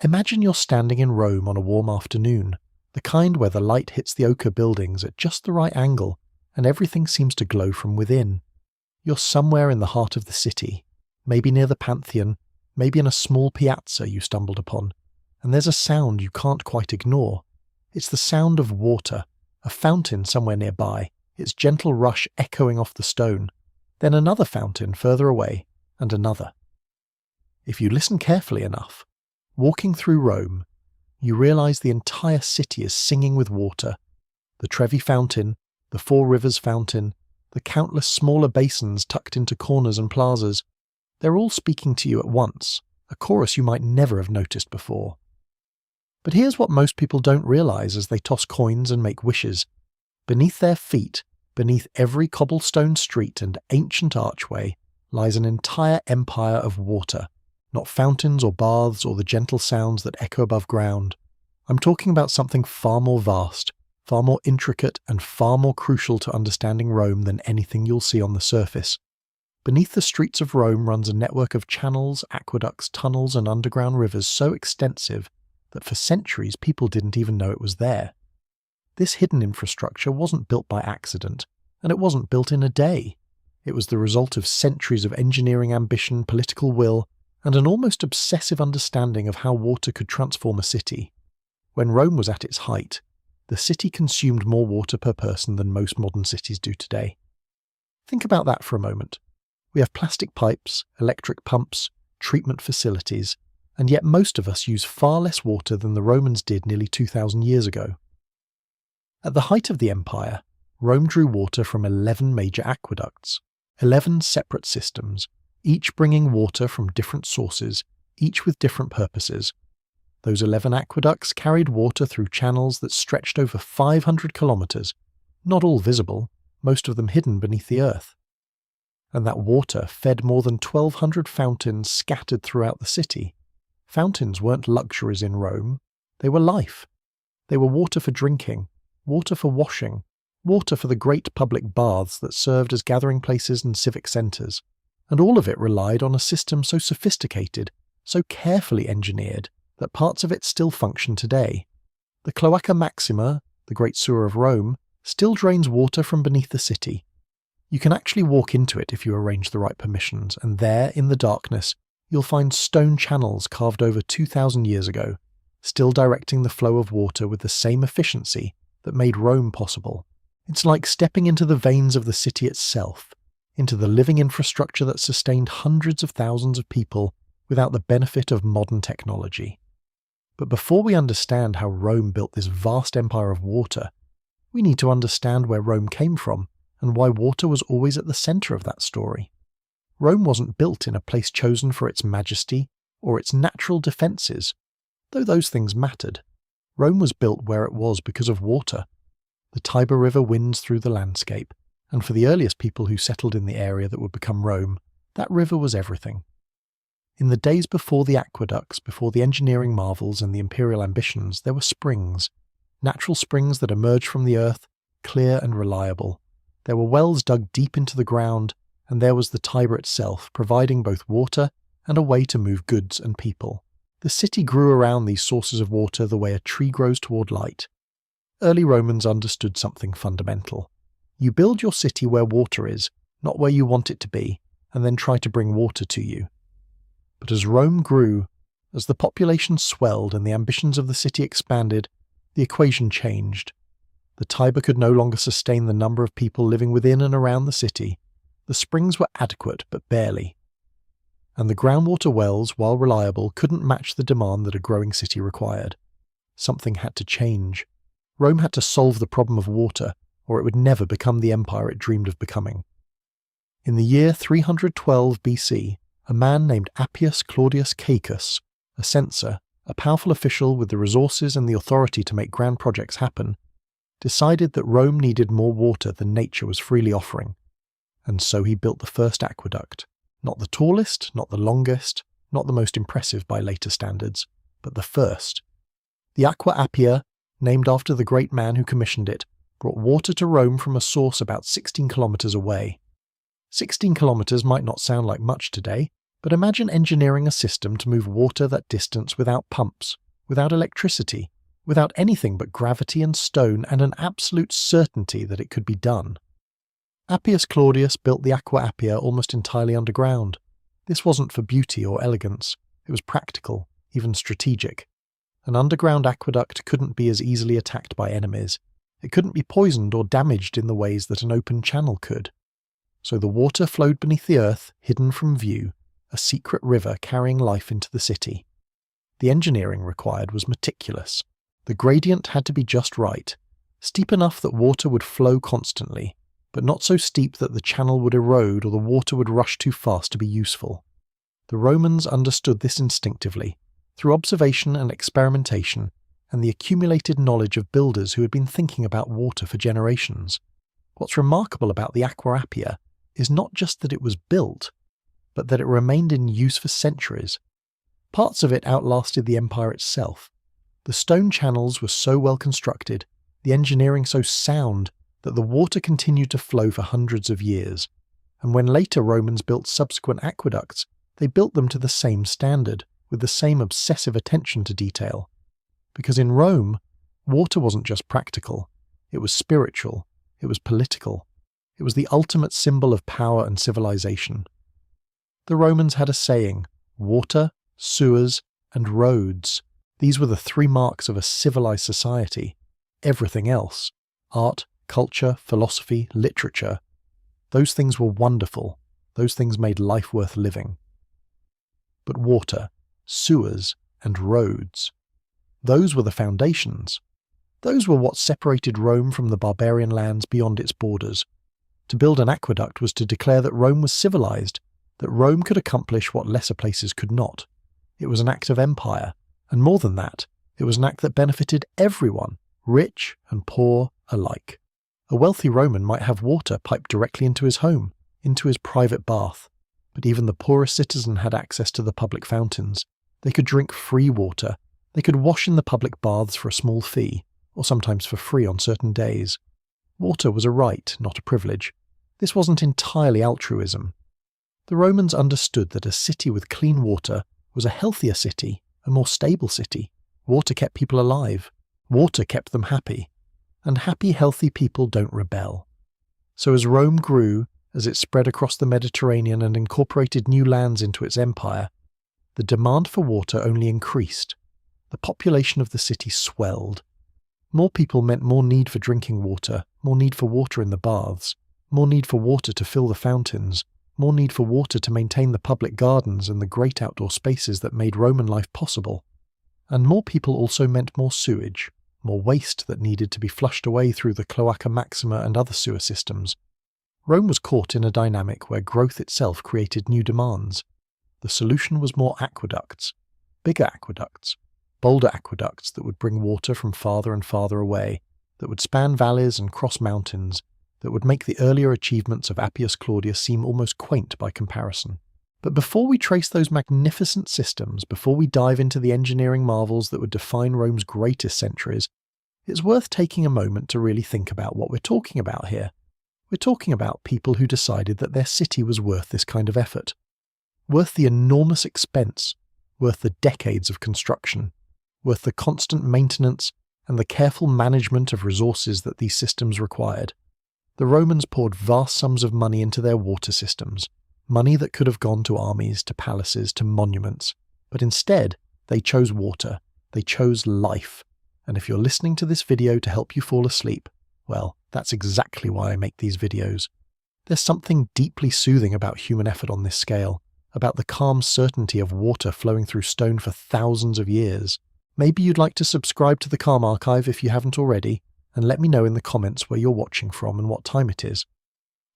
Imagine you're standing in Rome on a warm afternoon, the kind where the light hits the ochre buildings at just the right angle and everything seems to glow from within. You're somewhere in the heart of the city, maybe near the Pantheon, maybe in a small piazza you stumbled upon, and there's a sound you can't quite ignore. It's the sound of water, a fountain somewhere nearby, its gentle rush echoing off the stone, then another fountain further away, and another. If you listen carefully enough, walking through Rome, you realise the entire city is singing with water. The Trevi Fountain, the Four Rivers Fountain, the countless smaller basins tucked into corners and plazas, they're all speaking to you at once, a chorus you might never have noticed before. But here's what most people don't realise as they toss coins and make wishes. Beneath their feet, beneath every cobblestone street and ancient archway, lies an entire empire of water. Not fountains or baths or the gentle sounds that echo above ground. I'm talking about something far more vast, far more intricate and far more crucial to understanding Rome than anything you'll see on the surface. Beneath the streets of Rome runs a network of channels, aqueducts, tunnels and underground rivers so extensive that for centuries people didn't even know it was there. This hidden infrastructure wasn't built by accident, and it wasn't built in a day. It was the result of centuries of engineering ambition, political will, and an almost obsessive understanding of how water could transform a city. When Rome was at its height, the city consumed more water per person than most modern cities do today. Think about that for a moment. We have plastic pipes, electric pumps, treatment facilities, and yet most of us use far less water than the Romans did nearly 2,000 years ago. At the height of the empire, Rome drew water from 11 major aqueducts, 11 separate systems, each bringing water from different sources, each with different purposes. Those 11 aqueducts carried water through channels that stretched over 500 kilometers, not all visible, most of them hidden beneath the earth. And that water fed more than 1,200 fountains scattered throughout the city. Fountains weren't luxuries in Rome, they were life. They were water for drinking, water for washing, water for the great public baths that served as gathering places and civic centres. And all of it relied on a system so sophisticated, so carefully engineered, that parts of it still function today. The Cloaca Maxima, the Great Sewer of Rome, still drains water from beneath the city. You can actually walk into it if you arrange the right permissions, and there, in the darkness, you'll find stone channels carved over 2,000 years ago, still directing the flow of water with the same efficiency that made Rome possible. It's like stepping into the veins of the city itself, into the living infrastructure that sustained hundreds of thousands of people without the benefit of modern technology. But before we understand how Rome built this vast empire of water, we need to understand where Rome came from and why water was always at the centre of that story. Rome wasn't built in a place chosen for its majesty or its natural defences, though those things mattered. Rome was built where it was because of water. The Tiber River winds through the landscape, and for the earliest people who settled in the area that would become Rome, that river was everything. In the days before the aqueducts, before the engineering marvels and the imperial ambitions, there were springs, natural springs that emerged from the earth, clear and reliable. There were wells dug deep into the ground, and there was the Tiber itself, providing both water and a way to move goods and people. The city grew around these sources of water the way a tree grows toward light. Early Romans understood something fundamental. You build your city where water is, not where you want it to be, and then try to bring water to you. But as Rome grew, as the population swelled and the ambitions of the city expanded, the equation changed. The Tiber could no longer sustain the number of people living within and around the city. The springs were adequate, but barely. And the groundwater wells, while reliable, couldn't match the demand that a growing city required. Something had to change. Rome had to solve the problem of water, or it would never become the empire it dreamed of becoming. In the year 312 BC, a man named Appius Claudius Caecus, a censor, a powerful official with the resources and the authority to make grand projects happen, decided that Rome needed more water than nature was freely offering. And so he built the first aqueduct. Not the tallest, not the longest, not the most impressive by later standards, but the first. The Aqua Appia, named after the great man who commissioned it, brought water to Rome from a source about 16 kilometers away. 16 kilometers might not sound like much today, But imagine engineering a system to move water that distance without pumps, without electricity, without anything but gravity and stone and an absolute certainty that it could be done. Appius Claudius built the Aqua Appia almost entirely underground. This wasn't for beauty or elegance, it was practical, even strategic. An underground aqueduct couldn't be as easily attacked by enemies. It couldn't be poisoned or damaged in the ways that an open channel could. So the water flowed beneath the earth, hidden from view, a secret river carrying life into the city. The engineering required was meticulous. The gradient had to be just right, steep enough that water would flow constantly, but not so steep that the channel would erode or the water would rush too fast to be useful. The Romans understood this instinctively, through observation and experimentation, and the accumulated knowledge of builders who had been thinking about water for generations. What's remarkable about the Aqua Appia is not just that it was built, but that it remained in use for centuries. Parts of it outlasted the empire itself. The stone channels were so well constructed, the engineering so sound, that the water continued to flow for hundreds of years. And when later Romans built subsequent aqueducts, they built them to the same standard, with the same obsessive attention to detail. Because in Rome, water wasn't just practical, it was spiritual, it was political, it was the ultimate symbol of power and civilization. The Romans had a saying: water, sewers, and roads. These were the three marks of a civilized society. Everything else, art, culture, philosophy, literature, those things were wonderful, those things made life worth living. But water, sewers, and roads, those were the foundations. Those were what separated Rome from the barbarian lands beyond its borders. To build an aqueduct was to declare that Rome was civilized, that Rome could accomplish what lesser places could not. It was an act of empire, and more than that, it was an act that benefited everyone, rich and poor alike. A wealthy Roman might have water piped directly into his home, into his private bath, but even the poorest citizen had access to the public fountains. They could drink free water, they could wash in the public baths for a small fee, or sometimes for free on certain days. Water was a right, not a privilege. This wasn't entirely altruism. The Romans understood that a city with clean water was a healthier city, a more stable city. Water kept people alive. Water kept them happy. And happy, healthy people don't rebel. So as Rome grew, as it spread across the Mediterranean and incorporated new lands into its empire, the demand for water only increased. The population of the city swelled. More people meant more need for drinking water, more need for water in the baths, more need for water to fill the fountains, more need for water to maintain the public gardens and the great outdoor spaces that made Roman life possible. And more people also meant more sewage, more waste that needed to be flushed away through the Cloaca Maxima and other sewer systems. Rome was caught in a dynamic where growth itself created new demands. The solution was more aqueducts, bigger aqueducts, bolder aqueducts that would bring water from farther and farther away, that would span valleys and cross mountains, that would make the earlier achievements of Appius Claudius seem almost quaint by comparison. But before we trace those magnificent systems, before we dive into the engineering marvels that would define Rome's greatest centuries, it's worth taking a moment to really think about what we're talking about here. We're talking about people who decided that their city was worth this kind of effort, worth the enormous expense, worth the decades of construction, worth the constant maintenance and the careful management of resources that these systems required. The Romans poured vast sums of money into their water systems, money that could have gone to armies, to palaces, to monuments, but instead they chose water, they chose life. And if you're listening to this video to help you fall asleep, well, that's exactly why I make these videos. There's something deeply soothing about human effort on this scale, about the calm certainty of water flowing through stone for thousands of years. Maybe you'd like to subscribe to the Calm Archive if you haven't already, and let me know in the comments where you're watching from and what time it is.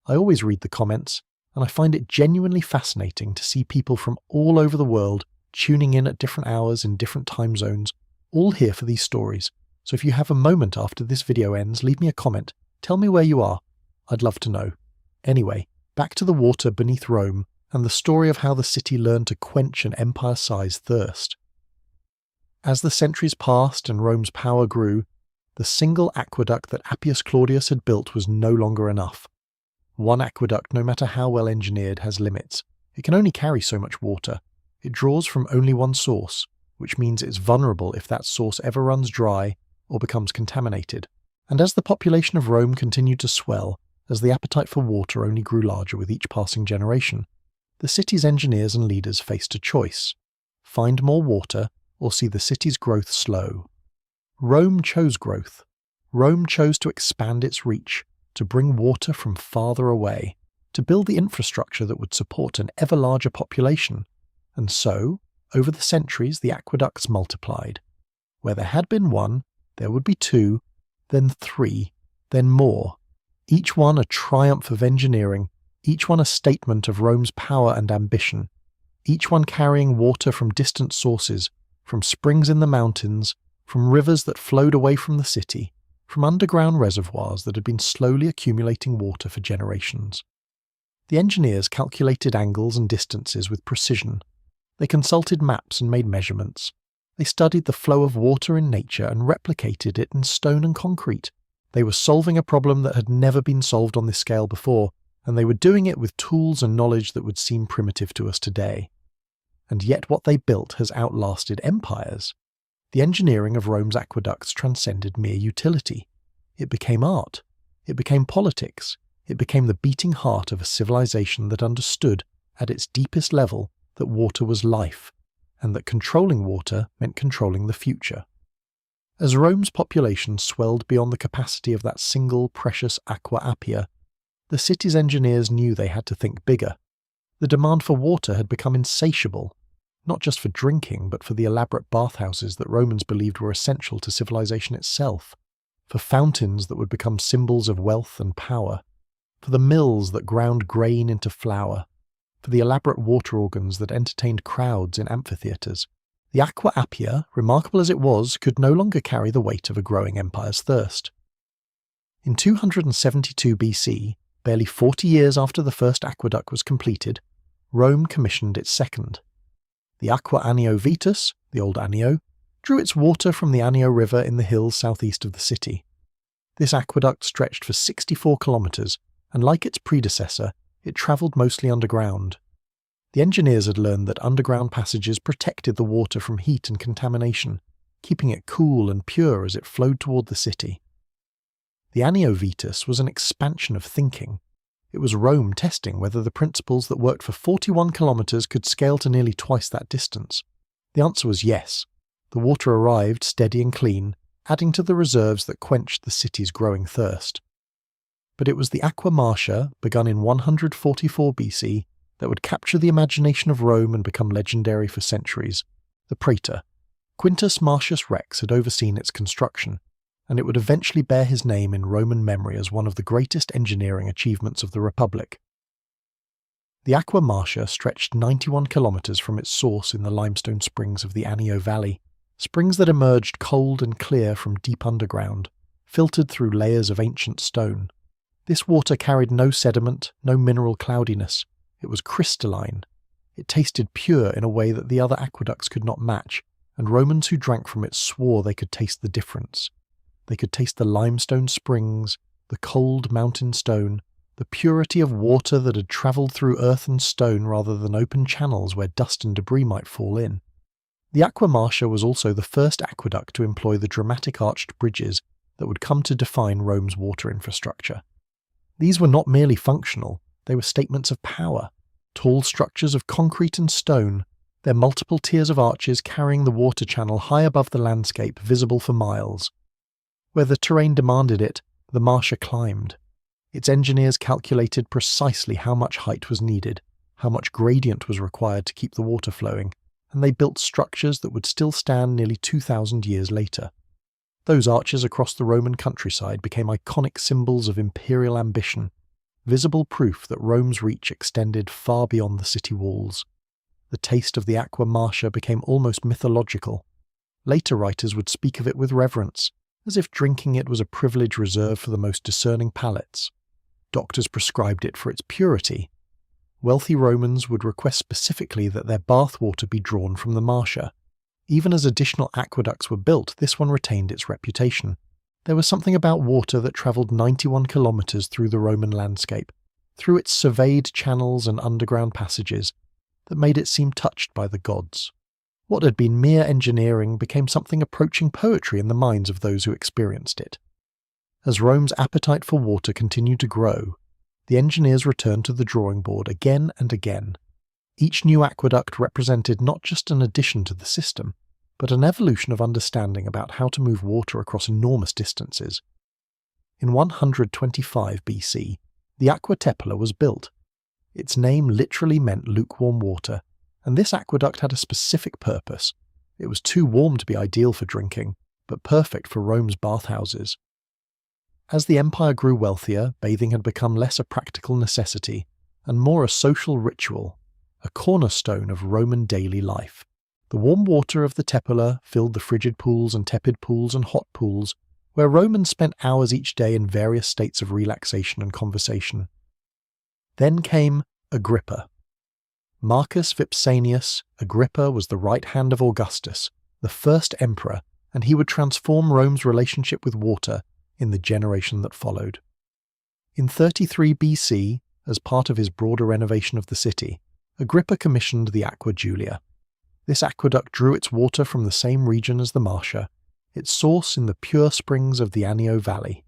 I always read the comments, and I find it genuinely fascinating to see people from all over the world tuning in at different hours in different time zones, all here for these stories. So if you have a moment after this video ends, leave me a comment. Tell me where you are. I'd love to know. Anyway, back to the water beneath Rome and the story of how the city learned to quench an empire-sized thirst. As the centuries passed and Rome's power grew, the single aqueduct that Appius Claudius had built was no longer enough. One aqueduct, no matter how well engineered, has limits. It can only carry so much water. It draws from only one source, which means it's vulnerable if that source ever runs dry or becomes contaminated. And as the population of Rome continued to swell, as the appetite for water only grew larger with each passing generation, the city's engineers and leaders faced a choice: find more water or see the city's growth slow. Rome chose growth. Rome chose to expand its reach, to bring water from farther away, to build the infrastructure that would support an ever larger population. And so, over the centuries, the aqueducts multiplied. Where there had been one, there would be two, then three, then more. Each one a triumph of engineering, each one a statement of Rome's power and ambition, each one carrying water from distant sources, from springs in the mountains, from rivers that flowed away from the city, from underground reservoirs that had been slowly accumulating water for generations. The engineers calculated angles and distances with precision. They consulted maps and made measurements. They studied the flow of water in nature and replicated it in stone and concrete. They were solving a problem that had never been solved on this scale before, and they were doing it with tools and knowledge that would seem primitive to us today. And yet what they built has outlasted empires. The engineering of Rome's aqueducts transcended mere utility. It became art. It became politics. It became the beating heart of a civilization that understood, at its deepest level, that water was life, and that controlling water meant controlling the future. As Rome's population swelled beyond the capacity of that single precious aqua appia, the city's engineers knew they had to think bigger. The demand for water had become insatiable, not just for drinking, but for the elaborate bathhouses that Romans believed were essential to civilization itself, for fountains that would become symbols of wealth and power, for the mills that ground grain into flour, for the elaborate water organs that entertained crowds in amphitheatres. The aqua appia, remarkable as it was, could no longer carry the weight of a growing empire's thirst. In 272 BC, barely 40 years after the first aqueduct was completed, Rome commissioned its second. The Aqua Anio Vetus, the old Anio, drew its water from the Anio River in the hills southeast of the city. This aqueduct stretched for 64 kilometres, and like its predecessor, it travelled mostly underground. The engineers had learned that underground passages protected the water from heat and contamination, keeping it cool and pure as it flowed toward the city. The Anio Vetus was an expansion of thinking. It was Rome testing whether the principles that worked for 41 kilometres could scale to nearly twice that distance. The answer was yes. The water arrived steady and clean, adding to the reserves that quenched the city's growing thirst. But it was the Aqua Marcia, begun in 144 BC, that would capture the imagination of Rome and become legendary for centuries. The Praetor. Quintus Marcius Rex had overseen its construction, and it would eventually bear his name in Roman memory as one of the greatest engineering achievements of the Republic. The Aqua Marcia stretched 91 kilometres from its source in the limestone springs of the Anio Valley, springs that emerged cold and clear from deep underground, filtered through layers of ancient stone. This water carried no sediment, no mineral cloudiness. It was crystalline. It tasted pure in a way that the other aqueducts could not match, and Romans who drank from it swore they could taste the difference. They could taste the limestone springs, the cold mountain stone, the purity of water that had travelled through earth and stone rather than open channels where dust and debris might fall in. The Aqua Marcia was also the first aqueduct to employ the dramatic arched bridges that would come to define Rome's water infrastructure. These were not merely functional, they were statements of power, tall structures of concrete and stone, their multiple tiers of arches carrying the water channel high above the landscape, visible for miles. Where the terrain demanded it, the Marcia climbed. Its engineers calculated precisely how much height was needed, how much gradient was required to keep the water flowing, and they built structures that would still stand nearly 2,000 years later. Those arches across the Roman countryside became iconic symbols of imperial ambition, visible proof that Rome's reach extended far beyond the city walls. The taste of the Aqua Marcia became almost mythological. Later writers would speak of it with reverence, as if drinking it was a privilege reserved for the most discerning palates. Doctors prescribed it for its purity. Wealthy Romans would request specifically that their bath water be drawn from the Marcia. Even as additional aqueducts were built, this one retained its reputation. There was something about water that travelled 91 kilometres through the Roman landscape, through its surveyed channels and underground passages, that made it seem touched by the gods. What had been mere engineering became something approaching poetry in the minds of those who experienced it. As Rome's appetite for water continued to grow, the engineers returned to the drawing board again and again. Each new aqueduct represented not just an addition to the system, but an evolution of understanding about how to move water across enormous distances. In 125 BC, the Aqua Tepula was built. Its name literally meant lukewarm water, and this aqueduct had a specific purpose. It was too warm to be ideal for drinking, but perfect for Rome's bathhouses. As the empire grew wealthier, bathing had become less a practical necessity and more a social ritual, a cornerstone of Roman daily life. The warm water of the Tepula filled the frigid pools and tepid pools and hot pools, where Romans spent hours each day in various states of relaxation and conversation. Then came Agrippa. Marcus Vipsanius Agrippa was the right hand of Augustus, the first emperor, and he would transform Rome's relationship with water in the generation that followed. In 33 BC, as part of his broader renovation of the city, Agrippa commissioned the Aqua Julia. This aqueduct drew its water from the same region as the Marcia, its source in the pure springs of the Anio Valley.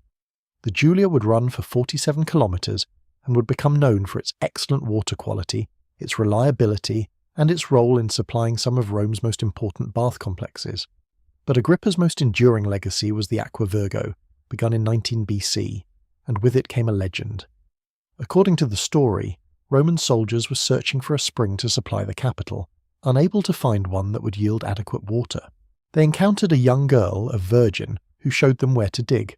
The Julia would run for 47 kilometers and would become known for its excellent water quality, its reliability, and its role in supplying some of Rome's most important bath complexes. But Agrippa's most enduring legacy was the Aqua Virgo, begun in 19 BC, and with it came a legend. According to the story, Roman soldiers were searching for a spring to supply the capital, unable to find one that would yield adequate water. They encountered a young girl, a virgin, who showed them where to dig.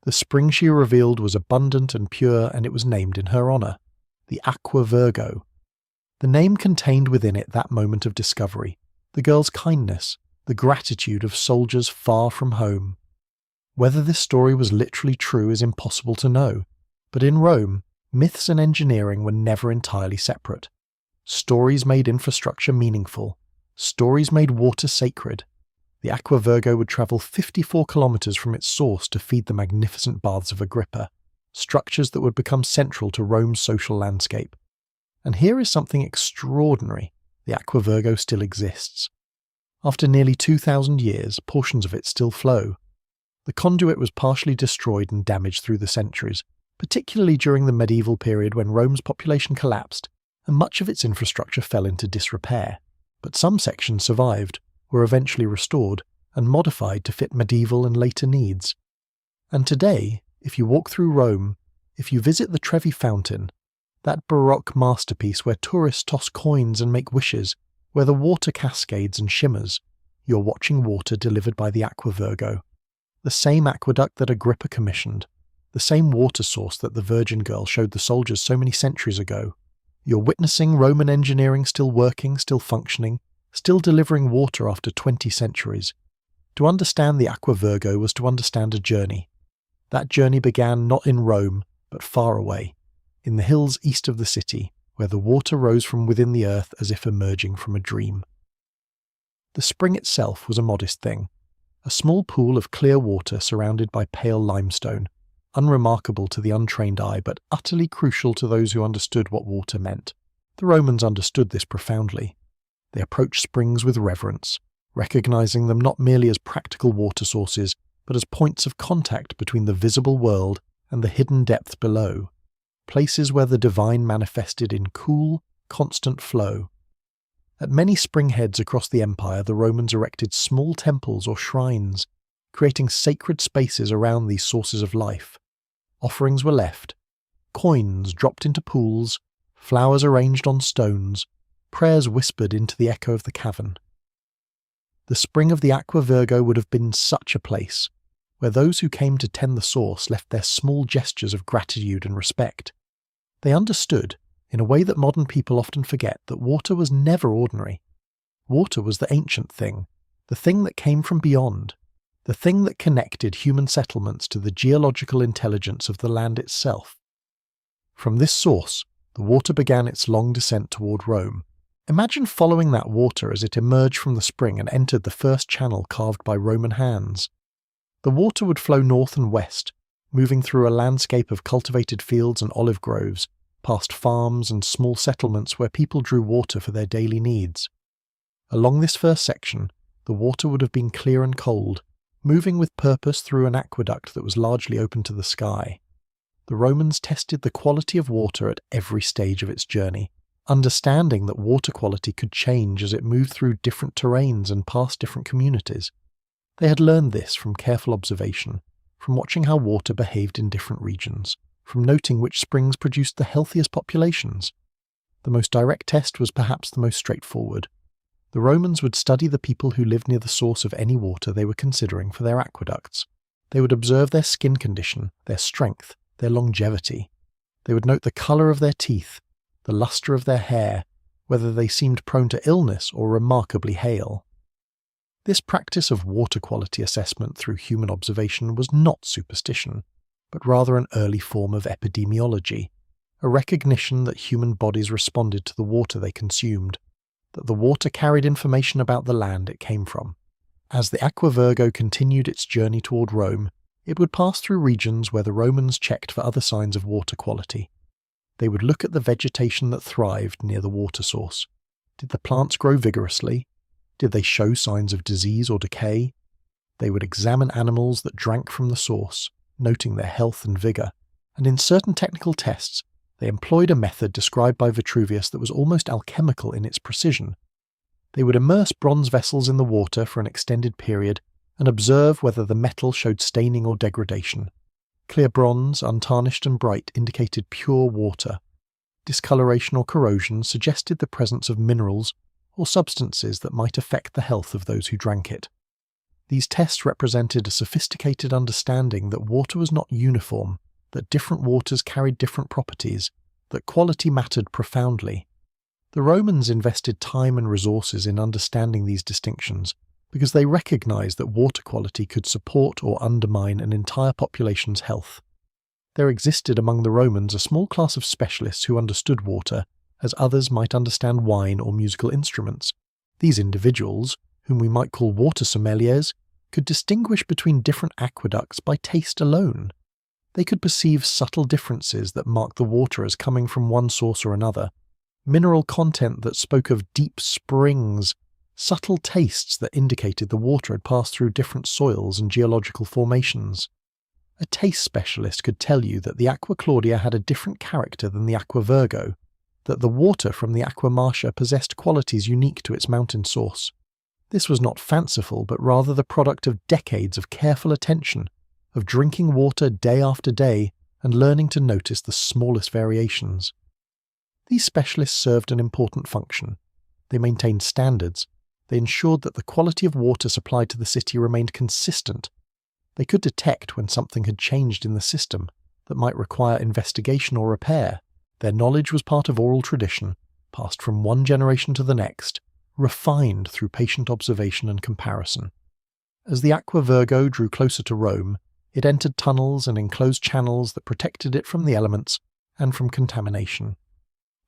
The spring she revealed was abundant and pure, and it was named in her honor, the Aqua Virgo. The name contained within it that moment of discovery, the girl's kindness, the gratitude of soldiers far from home. Whether this story was literally true is impossible to know, but in Rome, myths and engineering were never entirely separate. Stories made infrastructure meaningful. Stories made water sacred. The Aqua Virgo would travel 54 kilometers from its source to feed the magnificent baths of Agrippa, structures that would become central to Rome's social landscape. And here is something extraordinary. The Aqua Virgo still exists. After nearly 2,000 years, portions of it still flow. The conduit was partially destroyed and damaged through the centuries, particularly during the medieval period when Rome's population collapsed and much of its infrastructure fell into disrepair. But some sections survived, were eventually restored, and modified to fit medieval and later needs. And today, if you walk through Rome, if you visit the Trevi Fountain, that Baroque masterpiece where tourists toss coins and make wishes, where the water cascades and shimmers, you're watching water delivered by the Aqua Virgo. The same aqueduct that Agrippa commissioned, the same water source that the Virgin Girl showed the soldiers so many centuries ago. You're witnessing Roman engineering still working, still functioning, still delivering water after 20 centuries. To understand the Aqua Virgo was to understand a journey. That journey began not in Rome, but far away, in the hills east of the city, where the water rose from within the earth as if emerging from a dream. The spring itself was a modest thing, a small pool of clear water surrounded by pale limestone, unremarkable to the untrained eye but utterly crucial to those who understood what water meant. The Romans understood this profoundly. They approached springs with reverence, recognizing them not merely as practical water sources, but as points of contact between the visible world and the hidden depths below, places where the divine manifested in cool, constant flow. At many spring heads across the empire, the Romans erected small temples or shrines, creating sacred spaces around these sources of life. Offerings were left, coins dropped into pools, flowers arranged on stones, prayers whispered into the echo of the cavern. The spring of the Aqua Virgo would have been such a place, where those who came to tend the source left their small gestures of gratitude and respect. They understood, in a way that modern people often forget, that water was never ordinary. Water was the ancient thing, the thing that came from beyond, the thing that connected human settlements to the geological intelligence of the land itself. From this source, the water began its long descent toward Rome. Imagine following that water as it emerged from the spring and entered the first channel carved by Roman hands. The water would flow north and west, moving through a landscape of cultivated fields and olive groves, past farms and small settlements where people drew water for their daily needs. Along this first section, the water would have been clear and cold, moving with purpose through an aqueduct that was largely open to the sky. The Romans tested the quality of water at every stage of its journey, understanding that water quality could change as it moved through different terrains and past different communities. They had learned this from careful observation, from watching how water behaved in different regions, from noting which springs produced the healthiest populations. The most direct test was perhaps the most straightforward. The Romans would study the people who lived near the source of any water they were considering for their aqueducts. They would observe their skin condition, their strength, their longevity. They would note the colour of their teeth, the lustre of their hair, whether they seemed prone to illness or remarkably hale. This practice of water quality assessment through human observation was not superstition, but rather an early form of epidemiology, a recognition that human bodies responded to the water they consumed, that the water carried information about the land it came from. As the Aqua Virgo continued its journey toward Rome, it would pass through regions where the Romans checked for other signs of water quality. They would look at the vegetation that thrived near the water source. Did the plants grow vigorously? Did they show signs of disease or decay? They would examine animals that drank from the source, noting their health and vigour, and in certain technical tests, they employed a method described by Vitruvius that was almost alchemical in its precision. They would immerse bronze vessels in the water for an extended period and observe whether the metal showed staining or degradation. Clear bronze, untarnished and bright, indicated pure water. Discoloration or corrosion suggested the presence of minerals or substances that might affect the health of those who drank it. These tests represented a sophisticated understanding that water was not uniform, that different waters carried different properties, that quality mattered profoundly. The Romans invested time and resources in understanding these distinctions because they recognized that water quality could support or undermine an entire population's health. There existed among the Romans a small class of specialists who understood water, as others might understand wine or musical instruments. These individuals, whom we might call water sommeliers, could distinguish between different aqueducts by taste alone. They could perceive subtle differences that marked the water as coming from one source or another, mineral content that spoke of deep springs, subtle tastes that indicated the water had passed through different soils and geological formations. A taste specialist could tell you that the Aqua Claudia had a different character than the Aqua Virgo, that the water from the Aqua Marcia possessed qualities unique to its mountain source. This was not fanciful, but rather the product of decades of careful attention, of drinking water day after day and learning to notice the smallest variations. These specialists served an important function. They maintained standards. They ensured that the quality of water supplied to the city remained consistent. They could detect when something had changed in the system that might require investigation or repair. Their knowledge was part of oral tradition, passed from one generation to the next, refined through patient observation and comparison. As the Aqua Virgo drew closer to Rome, it entered tunnels and enclosed channels that protected it from the elements and from contamination.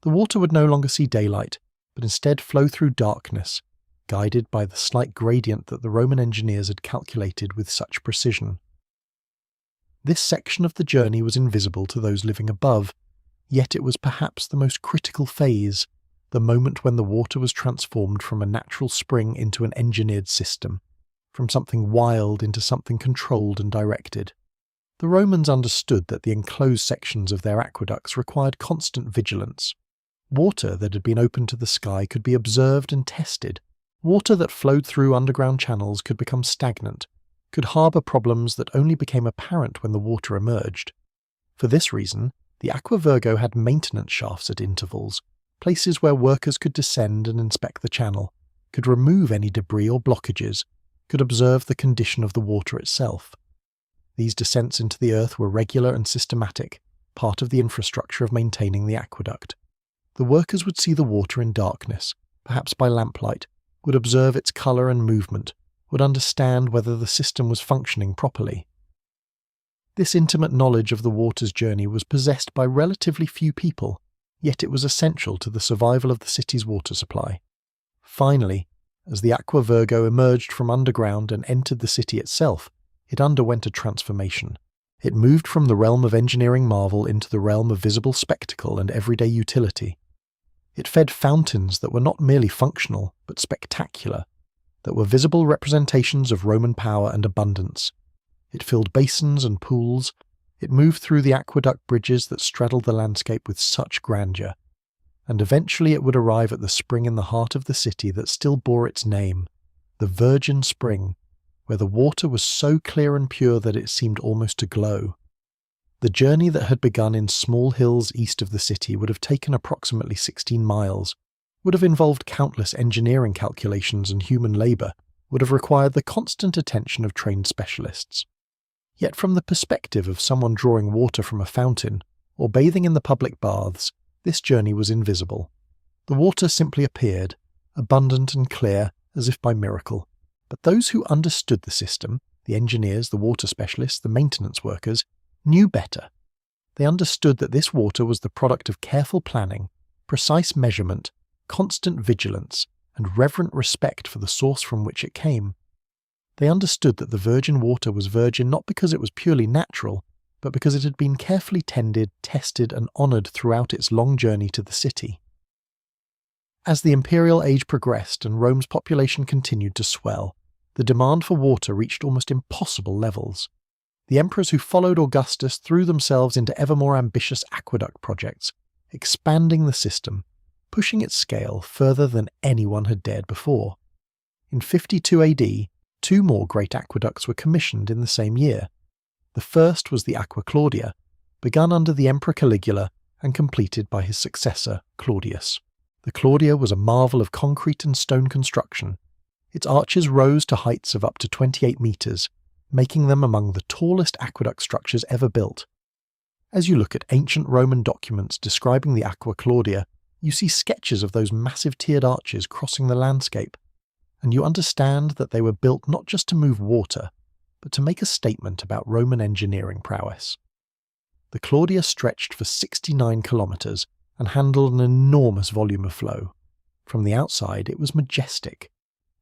The water would no longer see daylight, but instead flow through darkness, guided by the slight gradient that the Roman engineers had calculated with such precision. This section of the journey was invisible to those living above, yet it was perhaps the most critical phase, the moment when the water was transformed from a natural spring into an engineered system, from something wild into something controlled and directed. The Romans understood that the enclosed sections of their aqueducts required constant vigilance. Water that had been opened to the sky could be observed and tested. Water that flowed through underground channels could become stagnant, could harbour problems that only became apparent when the water emerged. For this reason, the Aqua Virgo had maintenance shafts at intervals, places where workers could descend and inspect the channel, could remove any debris or blockages, could observe the condition of the water itself. These descents into the earth were regular and systematic, part of the infrastructure of maintaining the aqueduct. The workers would see the water in darkness, perhaps by lamplight, would observe its colour and movement, would understand whether the system was functioning properly. This intimate knowledge of the water's journey was possessed by relatively few people, yet it was essential to the survival of the city's water supply. Finally, as the Aqua Virgo emerged from underground and entered the city itself, it underwent a transformation. It moved from the realm of engineering marvel into the realm of visible spectacle and everyday utility. It fed fountains that were not merely functional, but spectacular, that were visible representations of Roman power and abundance. It filled basins and pools. It moved through the aqueduct bridges that straddled the landscape with such grandeur. And eventually it would arrive at the spring in the heart of the city that still bore its name, the Virgin Spring, where the water was so clear and pure that it seemed almost to glow. The journey that had begun in small hills east of the city would have taken approximately 16 miles, would have involved countless engineering calculations and human labour, would have required the constant attention of trained specialists. Yet from the perspective of someone drawing water from a fountain, or bathing in the public baths, this journey was invisible. The water simply appeared, abundant and clear, as if by miracle. But those who understood the system, the engineers, the water specialists, the maintenance workers, knew better. They understood that this water was the product of careful planning, precise measurement, constant vigilance, and reverent respect for the source from which it came. They understood that the virgin water was virgin not because it was purely natural, but because it had been carefully tended, tested, and honoured throughout its long journey to the city. As the imperial age progressed and Rome's population continued to swell, the demand for water reached almost impossible levels. The emperors who followed Augustus threw themselves into ever more ambitious aqueduct projects, expanding the system, pushing its scale further than anyone had dared before. In 52 AD, 2 more great aqueducts were commissioned in the same year. The first was the Aqua Claudia, begun under the Emperor Caligula and completed by his successor, Claudius. The Claudia was a marvel of concrete and stone construction. Its arches rose to heights of up to 28 metres, making them among the tallest aqueduct structures ever built. As you look at ancient Roman documents describing the Aqua Claudia, you see sketches of those massive tiered arches crossing the landscape, and you understand that they were built not just to move water, but to make a statement about Roman engineering prowess. The Claudia stretched for 69 kilometres and handled an enormous volume of flow. From the outside, it was majestic.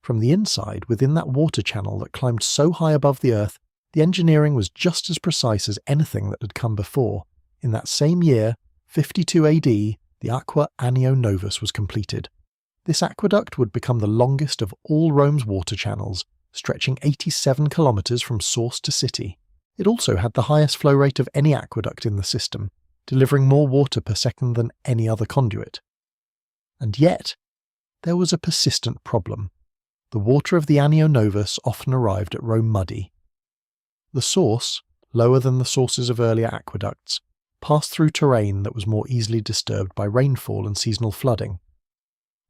From the inside, within that water channel that climbed so high above the earth, the engineering was just as precise as anything that had come before. In that same year, 52 AD, the Aqua Anio Novus was completed. This aqueduct would become the longest of all Rome's water channels, stretching 87 kilometres from source to city. It also had the highest flow rate of any aqueduct in the system, delivering more water per second than any other conduit. And yet, there was a persistent problem. The water of the Anio Novus often arrived at Rome muddy. The source, lower than the sources of earlier aqueducts, passed through terrain that was more easily disturbed by rainfall and seasonal flooding.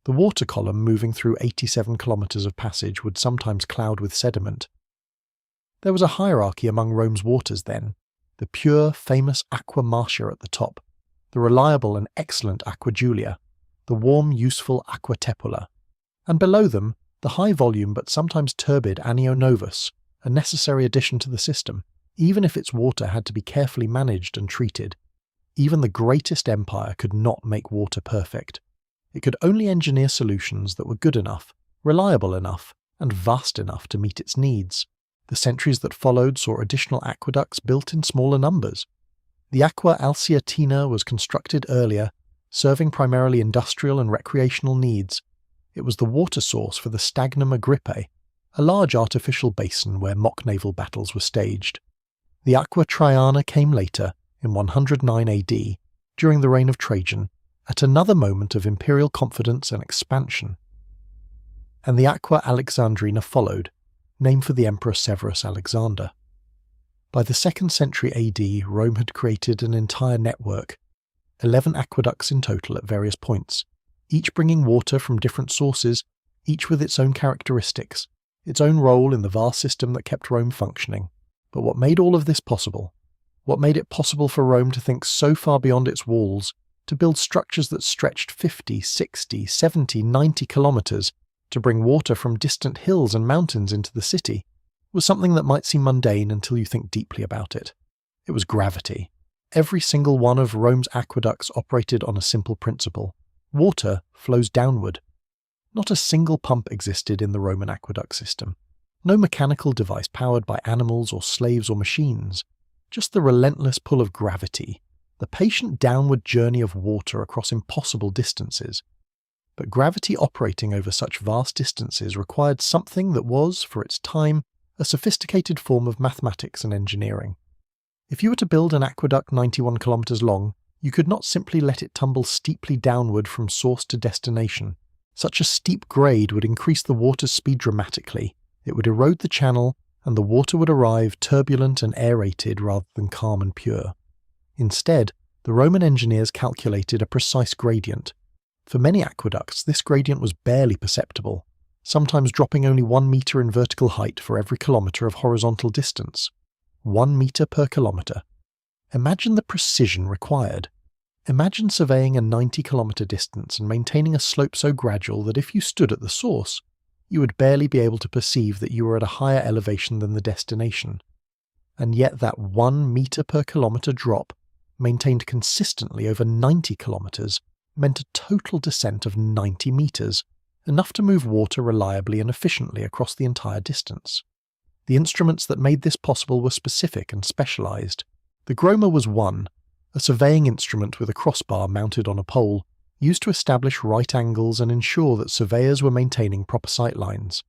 The water column moving through 87 kilometres of passage would sometimes cloud with sediment. There was a hierarchy among Rome's waters then, the pure, famous Aqua Marcia at the top, the reliable and excellent Aqua Julia, the warm, useful Aqua Tepula, and below them, the high-volume but sometimes turbid Anio Novus, a necessary addition to the system, even if its water had to be carefully managed and treated. Even the greatest empire could not make water perfect. It could only engineer solutions that were good enough, reliable enough, and vast enough to meet its needs. The centuries that followed saw additional aqueducts built in smaller numbers. The Aqua Alciatina was constructed earlier, serving primarily industrial and recreational needs. It was the water source for the Stagnum Agrippae, a large artificial basin where mock naval battles were staged. The Aqua Traiana came later, in 109 AD, during the reign of Trajan, at another moment of imperial confidence and expansion. And the Aqua Alexandrina followed, named for the Emperor Severus Alexander. By the 2nd century AD, Rome had created an entire network, 11 aqueducts in total at various points, each bringing water from different sources, each with its own characteristics, its own role in the vast system that kept Rome functioning. But what made all of this possible? What made it possible for Rome to think so far beyond its walls, to build structures that stretched 50, 60, 70, 90 kilometres, to bring water from distant hills and mountains into the city, was something that might seem mundane until you think deeply about it. It was gravity. Every single one of Rome's aqueducts operated on a simple principle. Water flows downward. Not a single pump existed in the Roman aqueduct system. No mechanical device powered by animals or slaves or machines. just the relentless pull of gravity, the patient downward journey of water across impossible distances. But gravity operating over such vast distances required something that was, for its time, a sophisticated form of mathematics and engineering. If you were to build an aqueduct 91 kilometers long, you could not simply let it tumble steeply downward from source to destination. Such a steep grade would increase the water's speed dramatically. It would erode the channel, and the water would arrive turbulent and aerated rather than calm and pure. Instead, the Roman engineers calculated a precise gradient. For many aqueducts, this gradient was barely perceptible, sometimes dropping only 1 meter in vertical height for every kilometer of horizontal distance. 1 meter per kilometer. Imagine the precision required. Imagine surveying a 90-kilometer distance and maintaining a slope so gradual that if you stood at the source, you would barely be able to perceive that you were at a higher elevation than the destination. And yet that 1 meter per kilometer drop, maintained consistently over 90 kilometers, meant a total descent of 90 meters, enough to move water reliably and efficiently across the entire distance. The instruments that made this possible were specific and specialized. The groma was one, a surveying instrument with a crossbar mounted on a pole, used to establish right angles and ensure that surveyors were maintaining proper sight lines.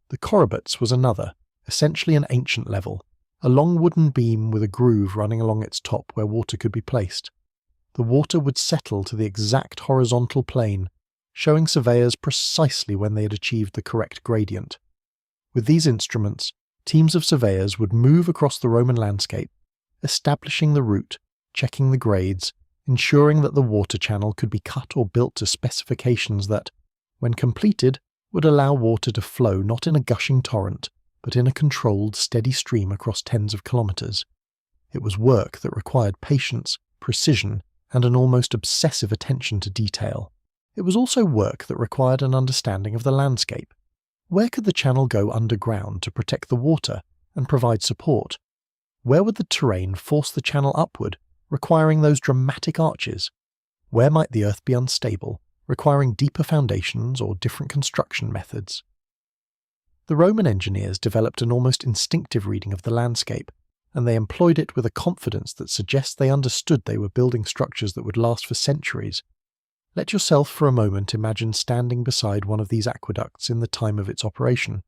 The corrobats was another, essentially an ancient level, a long wooden beam with a groove running along its top where water could be placed. The water would settle to the exact horizontal plane, showing surveyors precisely when they had achieved the correct gradient. With these instruments, teams of surveyors would move across the Roman landscape, establishing the route, checking the grades, ensuring that the water channel could be cut or built to specifications that, when completed, would allow water to flow not in a gushing torrent, but in a controlled, steady stream across tens of kilometers. It was work that required patience, precision, and an almost obsessive attention to detail. It was also work that required an understanding of the landscape. Where could the channel go underground to protect the water and provide support? Where would the terrain force the channel upward, requiring those dramatic arches? Where might the earth be unstable, requiring deeper foundations or different construction methods? The Roman engineers developed an almost instinctive reading of the landscape, and they employed it with a confidence that suggests they understood they were building structures that would last for centuries. Let yourself for a moment imagine standing beside one of these aqueducts in the time of its operation.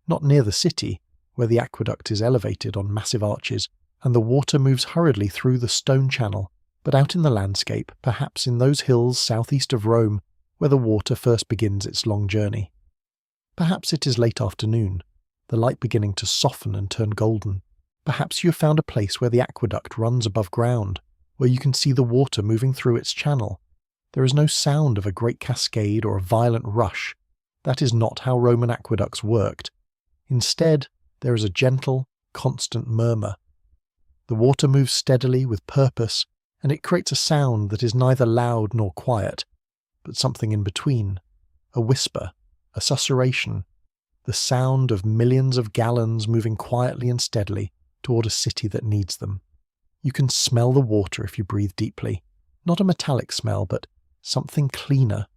Not near the city, where the aqueduct is elevated on massive arches, and the water moves hurriedly through the stone channel, but out in the landscape, perhaps in those hills southeast of Rome, where the water first begins its long journey. Perhaps it is late afternoon, the light beginning to soften and turn golden. Perhaps you have found a place where the aqueduct runs above ground, where you can see the water moving through its channel. There is no sound of a great cascade or a violent rush. That is not how Roman aqueducts worked. Instead, there is a gentle, constant murmur. The water moves steadily with purpose, and it creates a sound that is neither loud nor quiet, but something in between, a whisper, a susurration, the sound of millions of gallons moving quietly and steadily toward a city that needs them. You can smell the water if you breathe deeply, not a metallic smell, but something cleaner,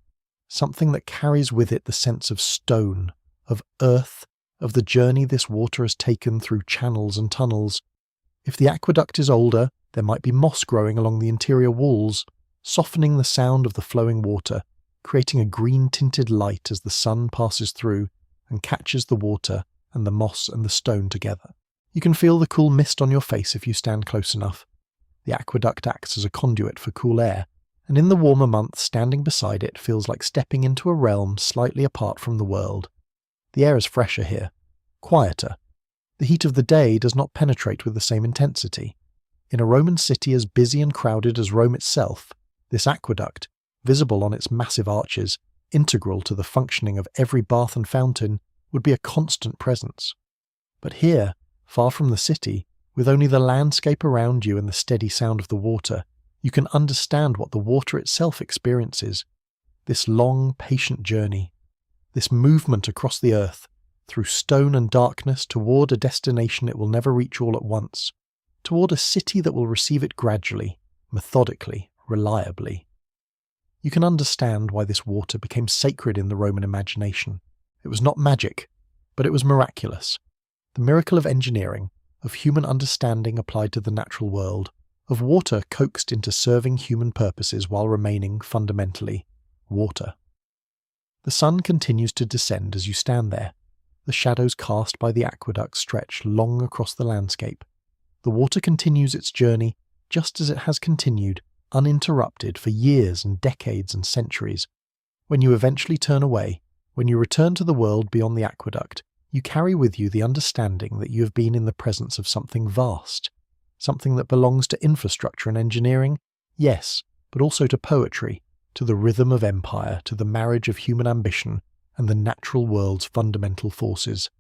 something that carries with it the sense of stone, of earth, of the journey this water has taken through channels and tunnels. If the aqueduct is older, there might be moss growing along the interior walls, softening the sound of the flowing water, creating a green-tinted light as the sun passes through and catches the water and the moss and the stone together. You can feel the cool mist on your face if you stand close enough. The aqueduct acts as a conduit for cool air, and in the warmer months standing beside it feels like stepping into a realm slightly apart from the world. The air is fresher here, quieter. The heat of the day does not penetrate with the same intensity. In a Roman city as busy and crowded as Rome itself, this aqueduct, visible on its massive arches, integral to the functioning of every bath and fountain, would be a constant presence. But here, far from the city, with only the landscape around you and the steady sound of the water, you can understand what the water itself experiences. This long, patient journey, this movement across the earth, through stone and darkness toward a destination it will never reach all at once, toward a city that will receive it gradually, methodically, reliably. You can understand why this water became sacred in the Roman imagination. It was not magic, but it was miraculous. The miracle of engineering, of human understanding applied to the natural world, of water coaxed into serving human purposes while remaining, fundamentally, water. The sun continues to descend as you stand there. The shadows cast by the aqueducts stretch long across the landscape. The water continues its journey just as it has continued, uninterrupted for years and decades and centuries. When you eventually turn away, when you return to the world beyond the aqueduct, you carry with you the understanding that you have been in the presence of something vast, something that belongs to infrastructure and engineering, yes, but also to poetry, to the rhythm of empire, to the marriage of human ambition and the natural world's fundamental forces.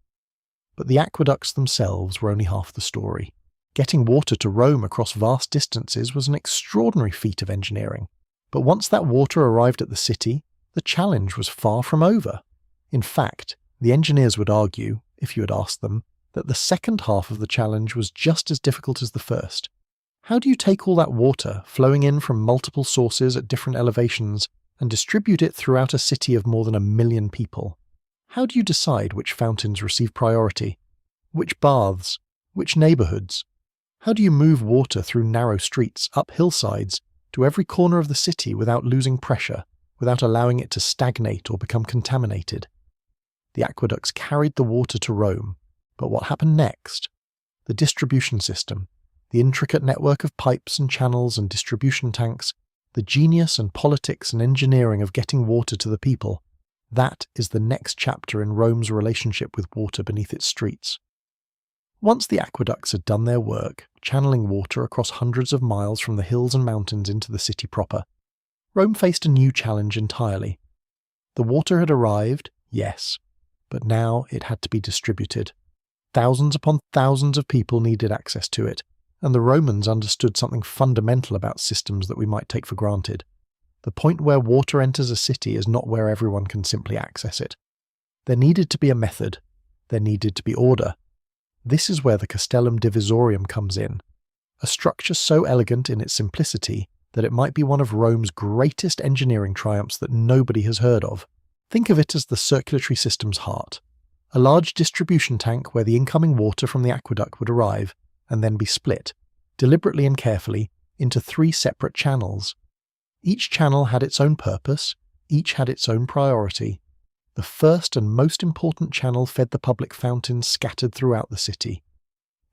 But the aqueducts themselves were only half the story. Getting water to Rome across vast distances was an extraordinary feat of engineering. But once that water arrived at the city, the challenge was far from over. In fact, the engineers would argue, if you had asked them, that the second half of the challenge was just as difficult as the first. How do you take all that water, flowing in from multiple sources at different elevations, and distribute it throughout a city of more than 1 million people? How do you decide which fountains receive priority? Which baths? Which neighbourhoods? How do you move water through narrow streets, up hillsides, to every corner of the city without losing pressure, without allowing it to stagnate or become contaminated? The aqueducts carried the water to Rome, but what happened next? The distribution system, the intricate network of pipes and channels and distribution tanks, the genius and politics and engineering of getting water to the people, that is the next chapter in Rome's relationship with water beneath its streets. Once the aqueducts had done their work, channeling water across hundreds of miles from the hills and mountains into the city proper, Rome faced a new challenge entirely. The water had arrived, yes, but now it had to be distributed. Thousands upon thousands of people needed access to it, and the Romans understood something fundamental about systems that we might take for granted. The point where water enters a city is not where everyone can simply access it. There needed to be a method. There needed to be order. This is where the Castellum Divisorium comes in, a structure so elegant in its simplicity that it might be one of Rome's greatest engineering triumphs that nobody has heard of. Think of it as the circulatory system's heart, a large distribution tank where the incoming water from the aqueduct would arrive and then be split, deliberately and carefully, into 3 separate channels. Each channel had its own purpose, each had its own priority. The first and most important channel fed the public fountains scattered throughout the city.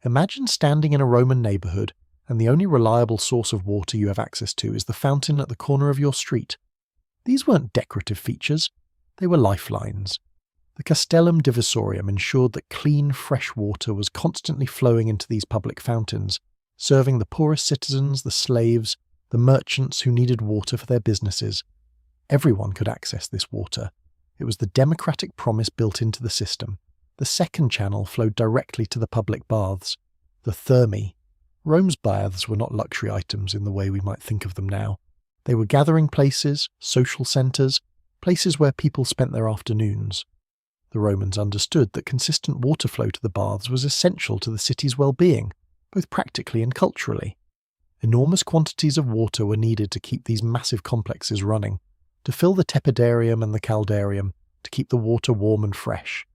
Imagine standing in a Roman neighbourhood, and the only reliable source of water you have access to is the fountain at the corner of your street. These weren't decorative features, they were lifelines. The Castellum Divisorium ensured that clean, fresh water was constantly flowing into these public fountains, serving the poorest citizens, the slaves, the merchants who needed water for their businesses. Everyone could access this water. It was the democratic promise built into the system. The second channel flowed directly to the public baths, the thermae. Rome's baths were not luxury items in the way we might think of them now. They were gathering places, social centres, places where people spent their afternoons. The Romans understood that consistent water flow to the baths was essential to the city's well-being, both practically and culturally. Enormous quantities of water were needed to keep these massive complexes running, to fill the tepidarium and the caldarium, to keep the water warm and fresh.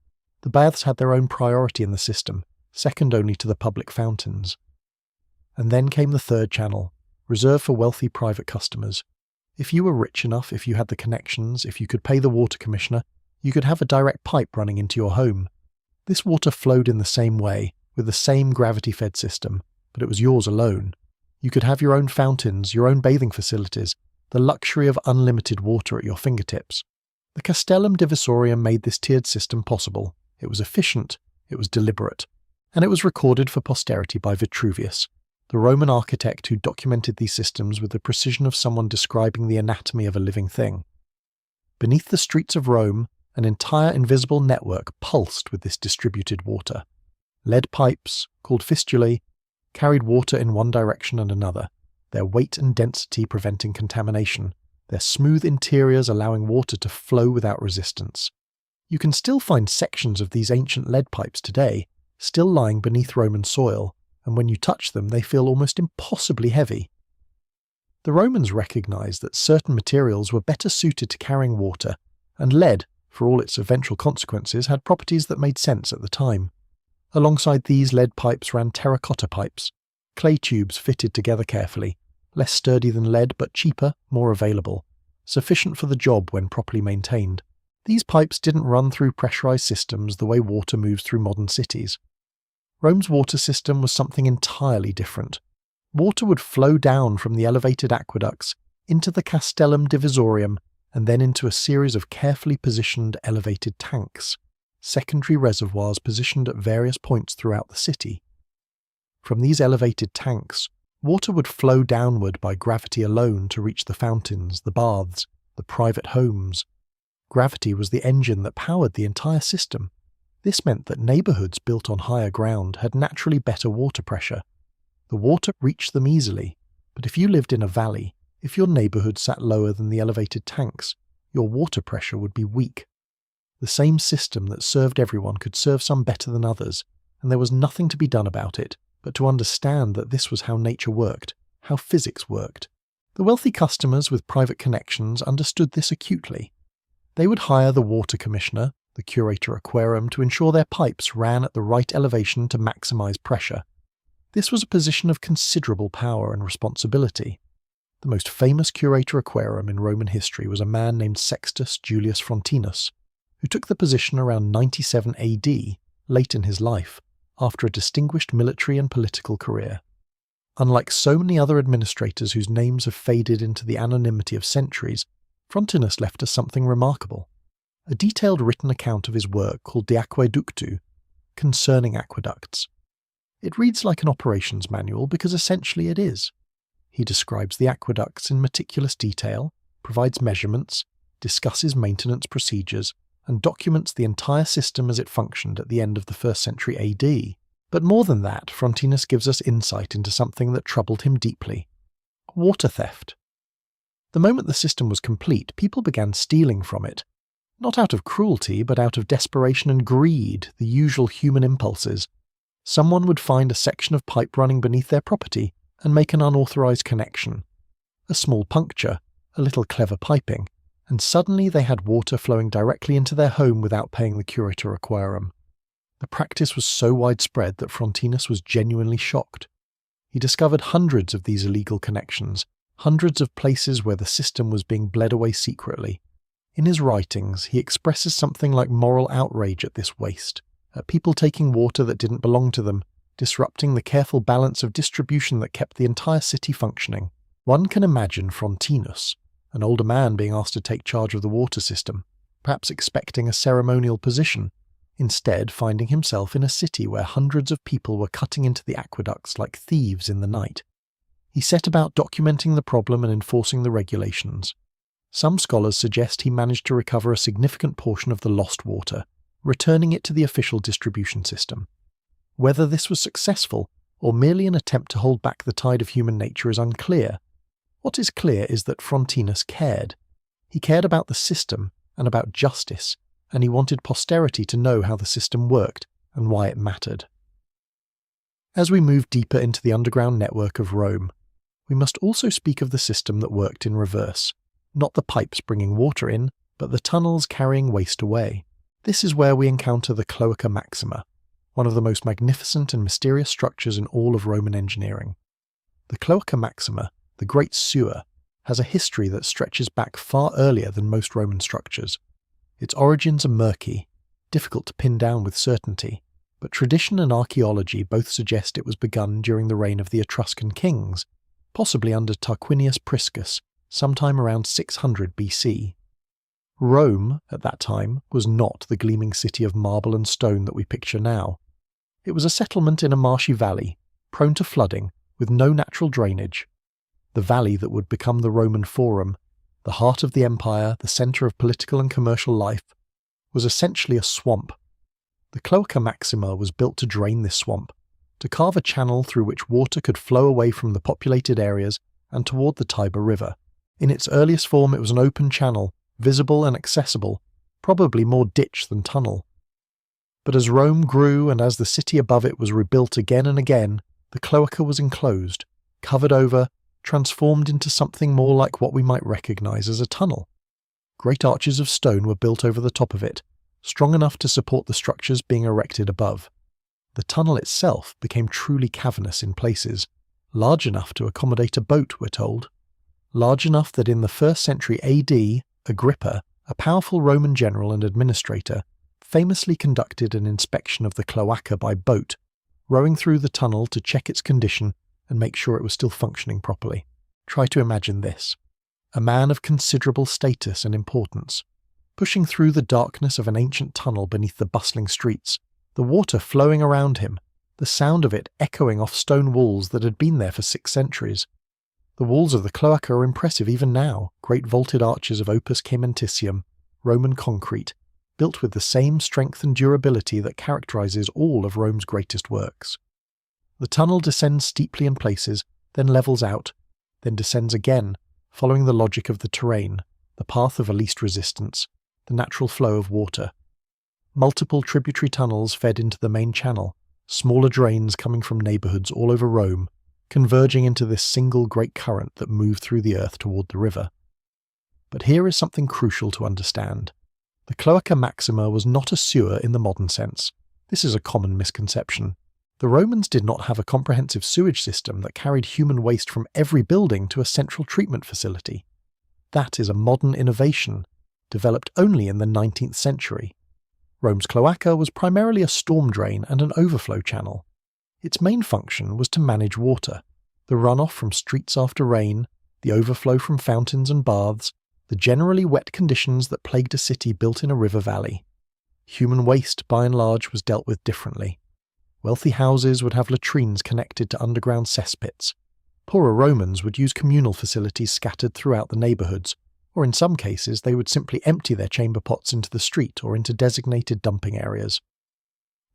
The baths had their own priority in the system, second only to the public fountains. And then came the third channel, reserved for wealthy private customers. If you were rich enough, if you had the connections, if you could pay the water commissioner, you could have a direct pipe running into your home. This water flowed in the same way, with the same gravity-fed system, but it was yours alone. You could have your own fountains, your own bathing facilities, the luxury of unlimited water at your fingertips. The Castellum Divisorium made this tiered system possible. It was efficient, it was deliberate, and it was recorded for posterity by Vitruvius, the Roman architect who documented these systems with the precision of someone describing the anatomy of a living thing. Beneath the streets of Rome, an entire invisible network pulsed with this distributed water. Lead pipes, called fistulae, carried water in one direction and another, their weight and density preventing contamination, their smooth interiors allowing water to flow without resistance. You can still find sections of these ancient lead pipes today, still lying beneath Roman soil, and when you touch them they feel almost impossibly heavy. The Romans recognized that certain materials were better suited to carrying water, and lead, for all its eventual consequences, had properties that made sense at the time. Alongside these lead pipes ran terracotta pipes, clay tubes fitted together carefully, less sturdy than lead but cheaper, more available, sufficient for the job when properly maintained. These pipes didn't run through pressurized systems the way water moves through modern cities. Rome's water system was something entirely different. Water would flow down from the elevated aqueducts into the Castellum Divisorium and then into a series of carefully positioned elevated tanks, secondary reservoirs positioned at various points throughout the city. From these elevated tanks, water would flow downward by gravity alone to reach the fountains, the baths, the private homes. Gravity was the engine that powered the entire system. This meant that neighbourhoods built on higher ground had naturally better water pressure. The water reached them easily, but if you lived in a valley, if your neighbourhood sat lower than the elevated tanks, your water pressure would be weak. The same system that served everyone could serve some better than others, and there was nothing to be done about it, but to understand that this was how nature worked, how physics worked. The wealthy customers with private connections understood this acutely. They would hire the water commissioner, the curator aquarum, to ensure their pipes ran at the right elevation to maximise pressure. This was a position of considerable power and responsibility. The most famous curator aquarum in Roman history was a man named Sextus Julius Frontinus, who took the position around 97 AD, late in his life, after a distinguished military and political career. Unlike so many other administrators whose names have faded into the anonymity of centuries, Frontinus left us something remarkable, a detailed written account of his work called De Aqueductu, concerning aqueducts. It reads like an operations manual because essentially it is. He describes the aqueducts in meticulous detail, provides measurements, discusses maintenance procedures, and documents the entire system as it functioned at the end of the 1st century AD. But more than that, Frontinus gives us insight into something that troubled him deeply: water theft. The moment the system was complete, people began stealing from it. Not out of cruelty, but out of desperation and greed, the usual human impulses. Someone would find a section of pipe running beneath their property and make an unauthorized connection. A small puncture, a little clever piping, and suddenly they had water flowing directly into their home without paying the curator aquarum. The practice was so widespread that Frontinus was genuinely shocked. He discovered hundreds of these illegal connections, hundreds of places where the system was being bled away secretly. In his writings, he expresses something like moral outrage at this waste, at people taking water that didn't belong to them, disrupting the careful balance of distribution that kept the entire city functioning. One can imagine Frontinus, an older man being asked to take charge of the water system, perhaps expecting a ceremonial position, instead finding himself in a city where hundreds of people were cutting into the aqueducts like thieves in the night. He set about documenting the problem and enforcing the regulations. Some scholars suggest he managed to recover a significant portion of the lost water, returning it to the official distribution system. Whether this was successful, or merely an attempt to hold back the tide of human nature, is unclear. What is clear is that Frontinus cared. He cared about the system and about justice, and he wanted posterity to know how the system worked and why it mattered. As we move deeper into the underground network of Rome, we must also speak of the system that worked in reverse, not the pipes bringing water in, but the tunnels carrying waste away. This is where we encounter the Cloaca Maxima, one of the most magnificent and mysterious structures in all of Roman engineering. The Cloaca Maxima, the Great Sewer, has a history that stretches back far earlier than most Roman structures. Its origins are murky, difficult to pin down with certainty, but tradition and archaeology both suggest it was begun during the reign of the Etruscan kings, possibly under Tarquinius Priscus, sometime around 600 BC. Rome, at that time, was not the gleaming city of marble and stone that we picture now. It was a settlement in a marshy valley, prone to flooding, with no natural drainage. The valley that would become the Roman Forum, the heart of the empire, the centre of political and commercial life, was essentially a swamp. The Cloaca Maxima was built to drain this swamp, to carve a channel through which water could flow away from the populated areas and toward the Tiber River. In its earliest form it was an open channel, visible and accessible, probably more ditch than tunnel. But as Rome grew and as the city above it was rebuilt again and again, the cloaca was enclosed, covered over, transformed into something more like what we might recognize as a tunnel. Great arches of stone were built over the top of it, strong enough to support the structures being erected above. The tunnel itself became truly cavernous in places, large enough to accommodate a boat, we're told. Large enough that in the 1st century AD, Agrippa, a powerful Roman general and administrator, famously conducted an inspection of the cloaca by boat, rowing through the tunnel to check its condition and make sure it was still functioning properly. Try to imagine this. A man of considerable status and importance, pushing through the darkness of an ancient tunnel beneath the bustling streets, the water flowing around him, the sound of it echoing off stone walls that had been there for 6 centuries. The walls of the cloaca are impressive even now, great vaulted arches of opus caementitium, Roman concrete, built with the same strength and durability that characterizes all of Rome's greatest works. The tunnel descends steeply in places, then levels out, then descends again, following the logic of the terrain, the path of least resistance, the natural flow of water. Multiple tributary tunnels fed into the main channel, smaller drains coming from neighbourhoods all over Rome, converging into this single great current that moved through the earth toward the river. But here is something crucial to understand. The Cloaca Maxima was not a sewer in the modern sense. This is a common misconception. The Romans did not have a comprehensive sewage system that carried human waste from every building to a central treatment facility. That is a modern innovation, developed only in the 19th century. Rome's cloaca was primarily a storm drain and an overflow channel. Its main function was to manage water, the runoff from streets after rain, the overflow from fountains and baths, the generally wet conditions that plagued a city built in a river valley. Human waste, by and large, was dealt with differently. Wealthy houses would have latrines connected to underground cesspits. Poorer Romans would use communal facilities scattered throughout the neighbourhoods, or in some cases they would simply empty their chamber pots into the street or into designated dumping areas.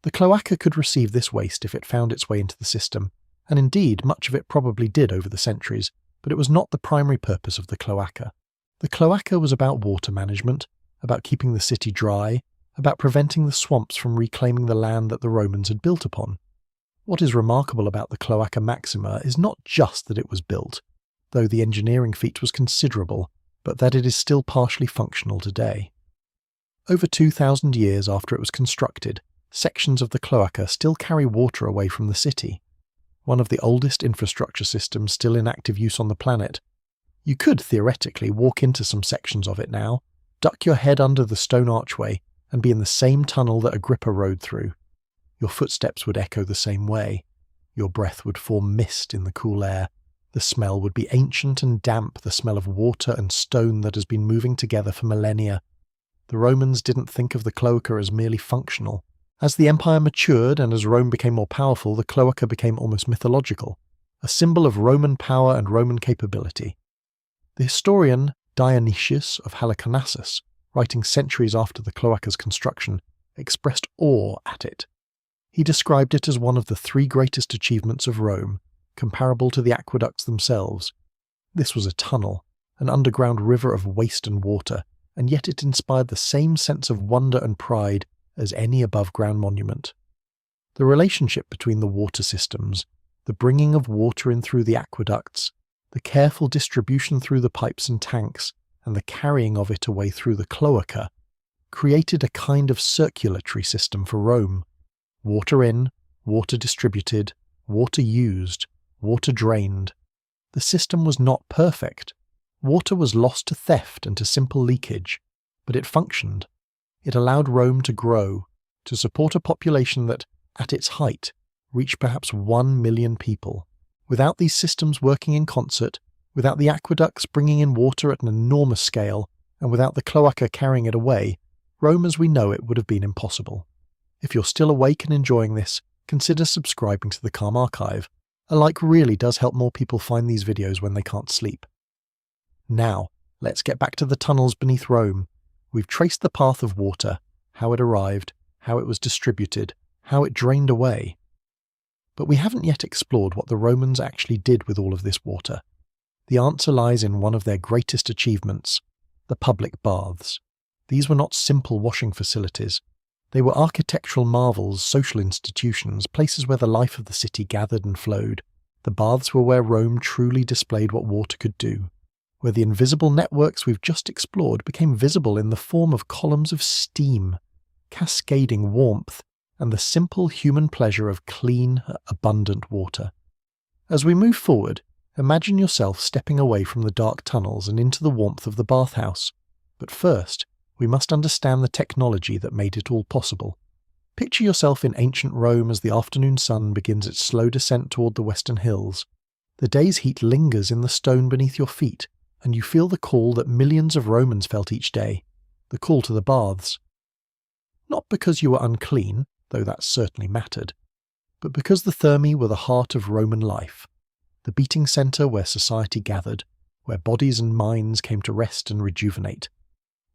The cloaca could receive this waste if it found its way into the system, and indeed much of it probably did over the centuries, but it was not the primary purpose of the cloaca. The cloaca was about water management, about keeping the city dry, about preventing the swamps from reclaiming the land that the Romans had built upon. What is remarkable about the Cloaca Maxima is not just that it was built, though the engineering feat was considerable, but that it is still partially functional today. Over 2,000 years after it was constructed, sections of the cloaca still carry water away from the city. One of the oldest infrastructure systems still in active use on the planet. You could theoretically walk into some sections of it now, duck your head under the stone archway, and be in the same tunnel that Agrippa rode through. Your footsteps would echo the same way. Your breath would form mist in the cool air. The smell would be ancient and damp, the smell of water and stone that has been moving together for millennia. The Romans didn't think of the cloaca as merely functional. As the empire matured and as Rome became more powerful, the cloaca became almost mythological, a symbol of Roman power and Roman capability. The historian Dionysius of Halicarnassus, writing centuries after the cloaca's construction, expressed awe at it. He described it as one of the 3 greatest achievements of Rome, comparable to the aqueducts themselves. This was a tunnel, an underground river of waste and water, and yet it inspired the same sense of wonder and pride as any above-ground monument. The relationship between the water systems, the bringing of water in through the aqueducts, the careful distribution through the pipes and tanks, and the carrying of it away through the cloaca, created a kind of circulatory system for Rome. Water in, water distributed, water used, water drained. The system was not perfect. Water was lost to theft and to simple leakage, but it functioned. It allowed Rome to grow, to support a population that, at its height, reached perhaps 1 million people. Without these systems working in concert, without the aqueducts bringing in water at an enormous scale, and without the cloaca carrying it away, Rome as we know it would have been impossible. If you're still awake and enjoying this, consider subscribing to the Calm Archive. A like really does help more people find these videos when they can't sleep. Now, let's get back to the tunnels beneath Rome. We've traced the path of water, how it arrived, how it was distributed, how it drained away. But we haven't yet explored what the Romans actually did with all of this water. The answer lies in one of their greatest achievements, the public baths. These were not simple washing facilities. They were architectural marvels, social institutions, places where the life of the city gathered and flowed. The baths were where Rome truly displayed what water could do, where the invisible networks we've just explored became visible in the form of columns of steam, cascading warmth, and the simple human pleasure of clean, abundant water. As we move forward, imagine yourself stepping away from the dark tunnels and into the warmth of the bathhouse. But first, we must understand the technology that made it all possible. Picture yourself in ancient Rome as the afternoon sun begins its slow descent toward the western hills. The day's heat lingers in the stone beneath your feet, and you feel the call that millions of Romans felt each day, the call to the baths. Not because you were unclean, though that certainly mattered, but because the Thermae were the heart of Roman life, the beating centre where society gathered, where bodies and minds came to rest and rejuvenate.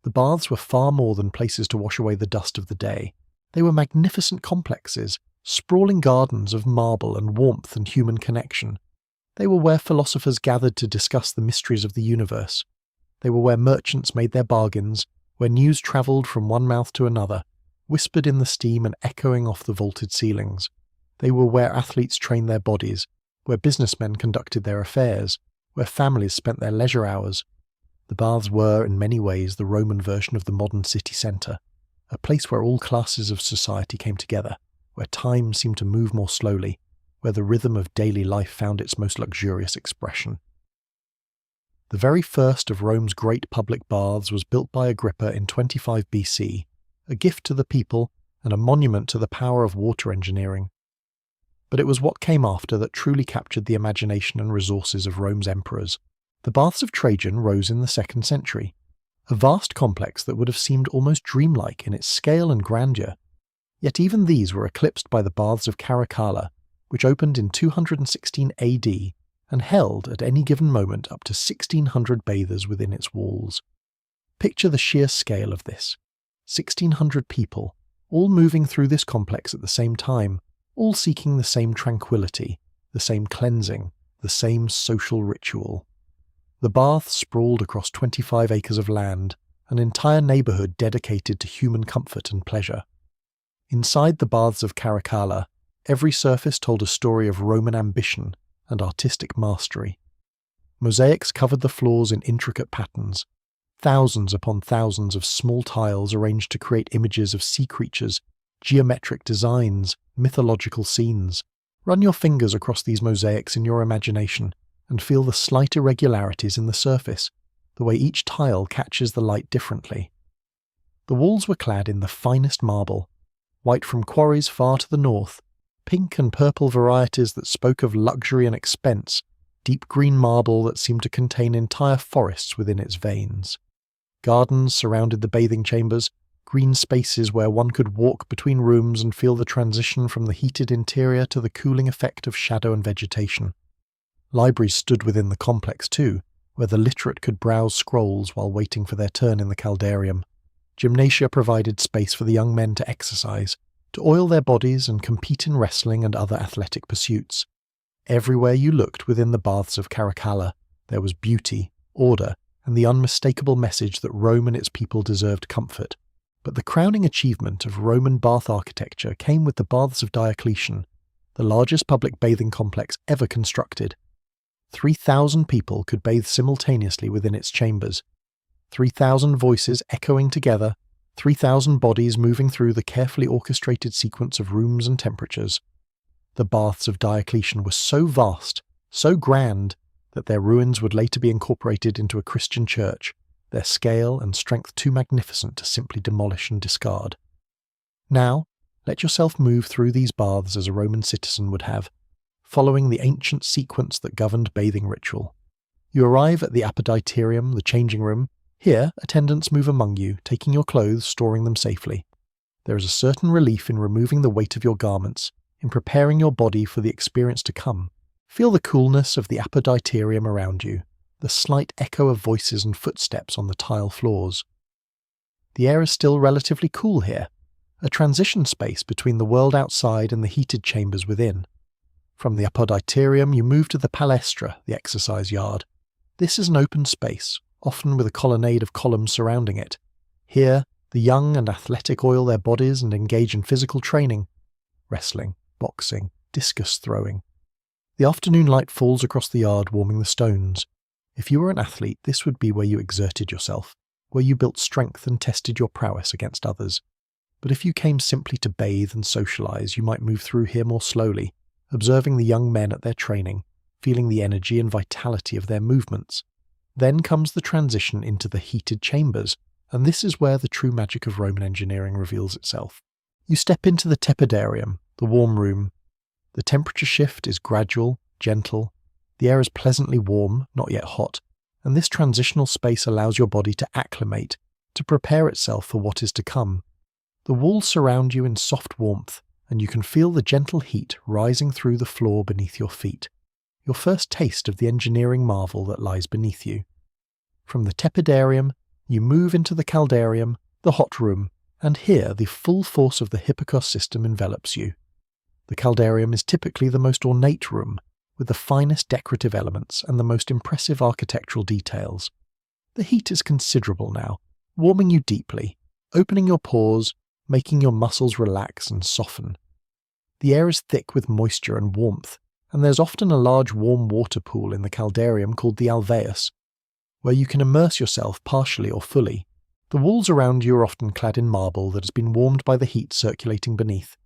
The baths were far more than places to wash away the dust of the day. They were magnificent complexes, sprawling gardens of marble and warmth and human connection. They were where philosophers gathered to discuss the mysteries of the universe. They were where merchants made their bargains, where news travelled from one mouth to another, whispered in the steam and echoing off the vaulted ceilings. They were where athletes trained their bodies, where businessmen conducted their affairs, where families spent their leisure hours. The baths were, in many ways, the Roman version of the modern city centre, a place where all classes of society came together, where time seemed to move more slowly, where the rhythm of daily life found its most luxurious expression. The very first of Rome's great public baths was built by Agrippa in 25 BC, a gift to the people and a monument to the power of water engineering. But it was what came after that truly captured the imagination and resources of Rome's emperors. The baths of Trajan rose in the 2nd century, a vast complex that would have seemed almost dreamlike in its scale and grandeur. Yet even these were eclipsed by the baths of Caracalla, which opened in 216 AD and held at any given moment up to 1,600 bathers within its walls. Picture the sheer scale of this. 1,600 people, all moving through this complex at the same time, all seeking the same tranquility, the same cleansing, the same social ritual. The baths sprawled across 25 acres of land, an entire neighbourhood dedicated to human comfort and pleasure. Inside the baths of Caracalla, every surface told a story of Roman ambition and artistic mastery. Mosaics covered the floors in intricate patterns, thousands upon thousands of small tiles arranged to create images of sea creatures, geometric designs, mythological scenes. Run your fingers across these mosaics in your imagination and feel the slight irregularities in the surface, the way each tile catches the light differently. The walls were clad in the finest marble, white from quarries far to the north, pink and purple varieties that spoke of luxury and expense, deep green marble that seemed to contain entire forests within its veins. Gardens surrounded the bathing chambers, green spaces where one could walk between rooms and feel the transition from the heated interior to the cooling effect of shadow and vegetation. Libraries stood within the complex too, where the literate could browse scrolls while waiting for their turn in the caldarium. Gymnasia provided space for the young men to exercise, to oil their bodies and compete in wrestling and other athletic pursuits. Everywhere you looked within the baths of Caracalla, there was beauty, order, and the unmistakable message that Rome and its people deserved comfort. But the crowning achievement of Roman bath architecture came with the baths of Diocletian, the largest public bathing complex ever constructed. 3,000 people could bathe simultaneously within its chambers, 3,000 voices echoing together, 3,000 bodies moving through the carefully orchestrated sequence of rooms and temperatures. The baths of Diocletian were so vast, so grand, that their ruins would later be incorporated into a Christian church, their scale and strength too magnificent to simply demolish and discard. Now, let yourself move through these baths as a Roman citizen would have, following the ancient sequence that governed bathing ritual. You arrive at the apoditerium, the changing room. Here, attendants move among you, taking your clothes, storing them safely. There is a certain relief in removing the weight of your garments, in preparing your body for the experience to come. Feel the coolness of the apoditerium around you, the slight echo of voices and footsteps on the tile floors. The air is still relatively cool here, a transition space between the world outside and the heated chambers within. From the apoditerium you move to the palestra, the exercise yard. This is an open space, often with a colonnade of columns surrounding it. Here, the young and athletic oil their bodies and engage in physical training, wrestling, boxing, discus throwing. The afternoon light falls across the yard, warming the stones. If you were an athlete, this would be where you exerted yourself, where you built strength and tested your prowess against others. but if you came simply to bathe and socialize, you might move through here more slowly, observing the young men at their training, feeling the energy and vitality of their movements. Then comes the transition into the heated chambers, and this is where the true magic of Roman engineering reveals itself. You step into the tepidarium, the warm room. The temperature shift is gradual, gentle. The air is pleasantly warm, not yet hot, and this transitional space allows your body to acclimate, to prepare itself for what is to come. The walls surround you in soft warmth, and you can feel the gentle heat rising through the floor beneath your feet. Your first taste of the engineering marvel that lies beneath you. From the tepidarium, you move into the caldarium, the hot room, and here the full force of the Hippocos system envelops you. The caldarium is typically the most ornate room, with the finest decorative elements and the most impressive architectural details. The heat is considerable now, warming you deeply, opening your pores, making your muscles relax and soften. The air is thick with moisture and warmth, and there's often a large warm water pool in the caldarium called the alveus, where you can immerse yourself partially or fully. The walls around you are often clad in marble that has been warmed by the heat circulating beneath,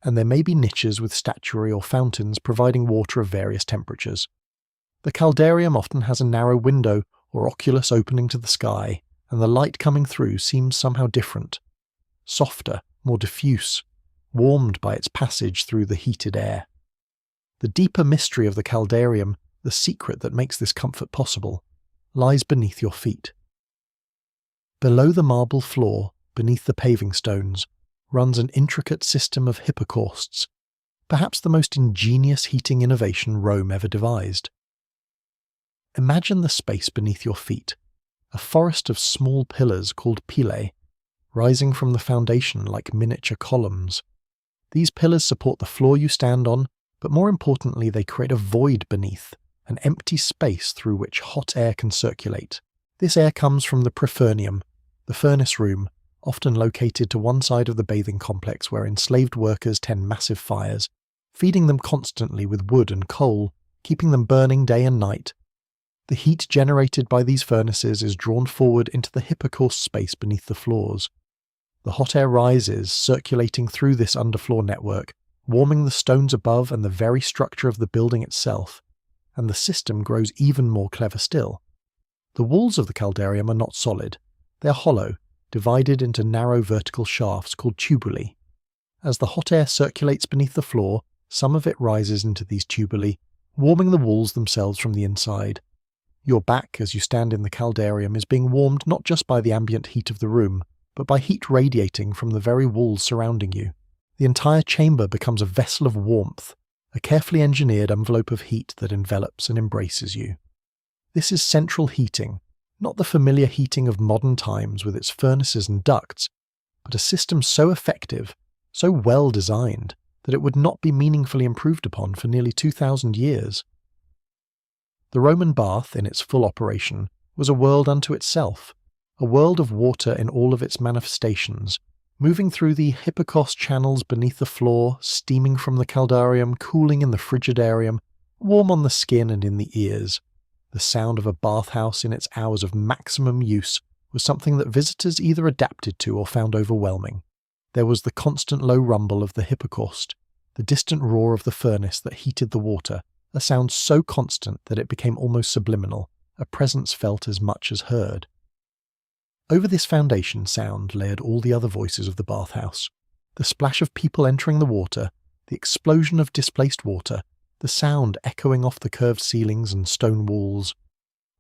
and there may be niches with statuary or fountains providing water of various temperatures. The caldarium often has a narrow window or oculus opening to the sky, and the light coming through seems somehow different, softer, more diffuse, warmed by its passage through the heated air. The deeper mystery of the caldarium, the secret that makes this comfort possible, lies beneath your feet. Below the marble floor, beneath the paving stones, runs an intricate system of hippocausts, perhaps the most ingenious heating innovation Rome ever devised. Imagine the space beneath your feet, a forest of small pillars called pilae, rising from the foundation like miniature columns. These pillars support the floor you stand on, but more importantly they create a void beneath, an empty space through which hot air can circulate. This air comes from the prefernium, the furnace room, often located to one side of the bathing complex where enslaved workers tend massive fires, feeding them constantly with wood and coal, keeping them burning day and night. The heat generated by these furnaces is drawn forward into the hippocaust space beneath the floors. The hot air rises, circulating through this underfloor network, warming the stones above and the very structure of the building itself, and the system grows even more clever still. The walls of the caldarium are not solid. They are hollow, divided into narrow vertical shafts called tubuli. As the hot air circulates beneath the floor, some of it rises into these tubuli, warming the walls themselves from the inside. Your back, as you stand in the caldarium, is being warmed not just by the ambient heat of the room, but by heat radiating from the very walls surrounding you. The entire chamber becomes a vessel of warmth, a carefully engineered envelope of heat that envelops and embraces you. This is central heating, not the familiar heating of modern times with its furnaces and ducts, but a system so effective, so well designed, that it would not be meaningfully improved upon for nearly 2,000 years. The Roman bath, in its full operation, was a world unto itself, a world of water in all of its manifestations, moving through the hippocaust channels beneath the floor, steaming from the caldarium, cooling in the frigidarium, warm on the skin and in the ears. The sound of a bathhouse in its hours of maximum use was something that visitors either adapted to or found overwhelming. There was the constant low rumble of the hippocaust, the distant roar of the furnace that heated the water, a sound so constant that it became almost subliminal, a presence felt as much as heard. Over this foundation sound layered all the other voices of the bathhouse. The splash of people entering the water, the explosion of displaced water, the sound echoing off the curved ceilings and stone walls.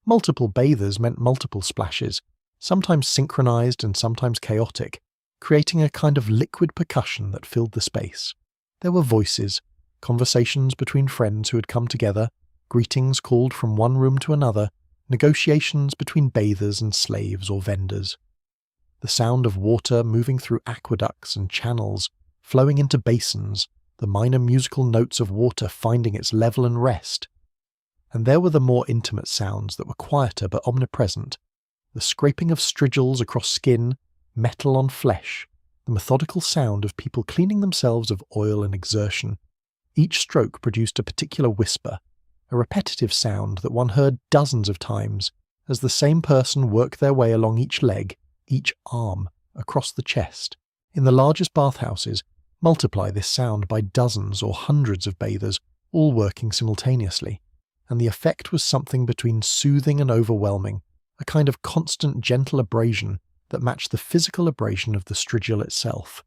Multiple bathers meant multiple splashes, sometimes synchronized and sometimes chaotic, creating a kind of liquid percussion that filled the space. There were voices, conversations between friends who had come together, greetings called from one room to another, negotiations between bathers and slaves or vendors. The sound of water moving through aqueducts and channels, flowing into basins, the minor musical notes of water finding its level and rest. And there were the more intimate sounds that were quieter but omnipresent, the scraping of strigils across skin, metal on flesh, the methodical sound of people cleaning themselves of oil and exertion. Each stroke produced a particular whisper, a repetitive sound that one heard dozens of times as the same person worked their way along each leg, each arm, across the chest, In the largest bathhouses, multiply this sound by dozens or hundreds of bathers, all working simultaneously, and the effect was something between soothing and overwhelming, a kind of constant gentle abrasion that matched the physical abrasion of the strigil itself.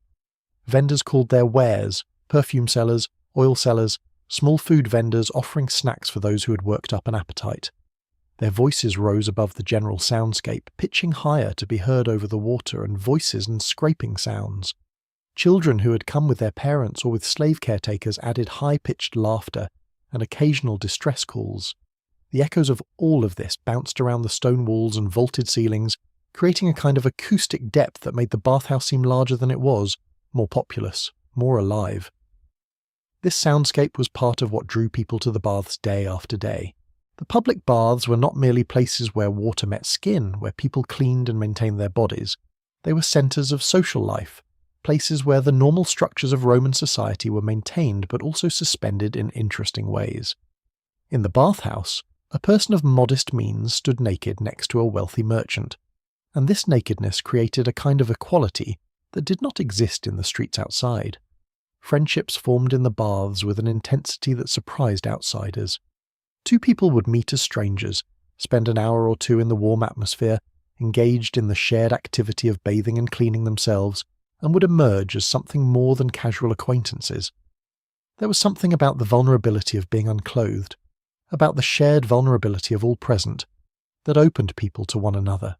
Vendors called their wares, perfume sellers, oil sellers, small food vendors offering snacks for those who had worked up an appetite. Their voices rose above the general soundscape, pitching higher to be heard over the water and voices and scraping sounds. Children who had come with their parents or with slave caretakers added high-pitched laughter and occasional distress calls. The echoes of all of this bounced around the stone walls and vaulted ceilings, creating a kind of acoustic depth that made the bathhouse seem larger than it was, more populous, more alive. This soundscape was part of what drew people to the baths day after day. The public baths were not merely places where water met skin, where people cleaned and maintained their bodies. They were centres of social life, places where the normal structures of Roman society were maintained but also suspended in interesting ways. In the bathhouse, a person of modest means stood naked next to a wealthy merchant, and this nakedness created a kind of equality that did not exist in the streets outside. Friendships formed in the baths with an intensity that surprised outsiders. Two people would meet as strangers, spend an hour or two in the warm atmosphere, engaged in the shared activity of bathing and cleaning themselves, and would emerge as something more than casual acquaintances. There was something about the vulnerability of being unclothed, about the shared vulnerability of all present, that opened people to one another.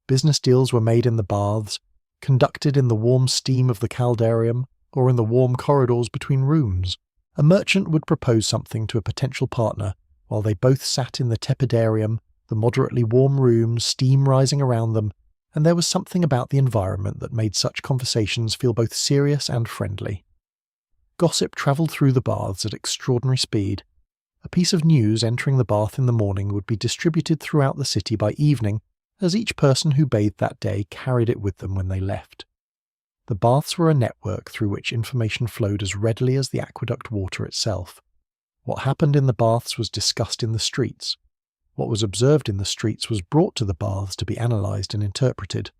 Business deals were made in the baths, conducted in the warm steam of the caldarium, or in the warm corridors between rooms. A merchant would propose something to a potential partner, while they both sat in the tepidarium, the moderately warm rooms, steam rising around them, and there was something about the environment that made such conversations feel both serious and friendly. Gossip travelled through the baths at extraordinary speed. A piece of news entering the bath in the morning would be distributed throughout the city by evening, as each person who bathed that day carried it with them when they left. The baths were a network through which information flowed as readily as the aqueduct water itself. What happened in the baths was discussed in the streets. What was observed in the streets was brought to the baths to be analysed and interpreted.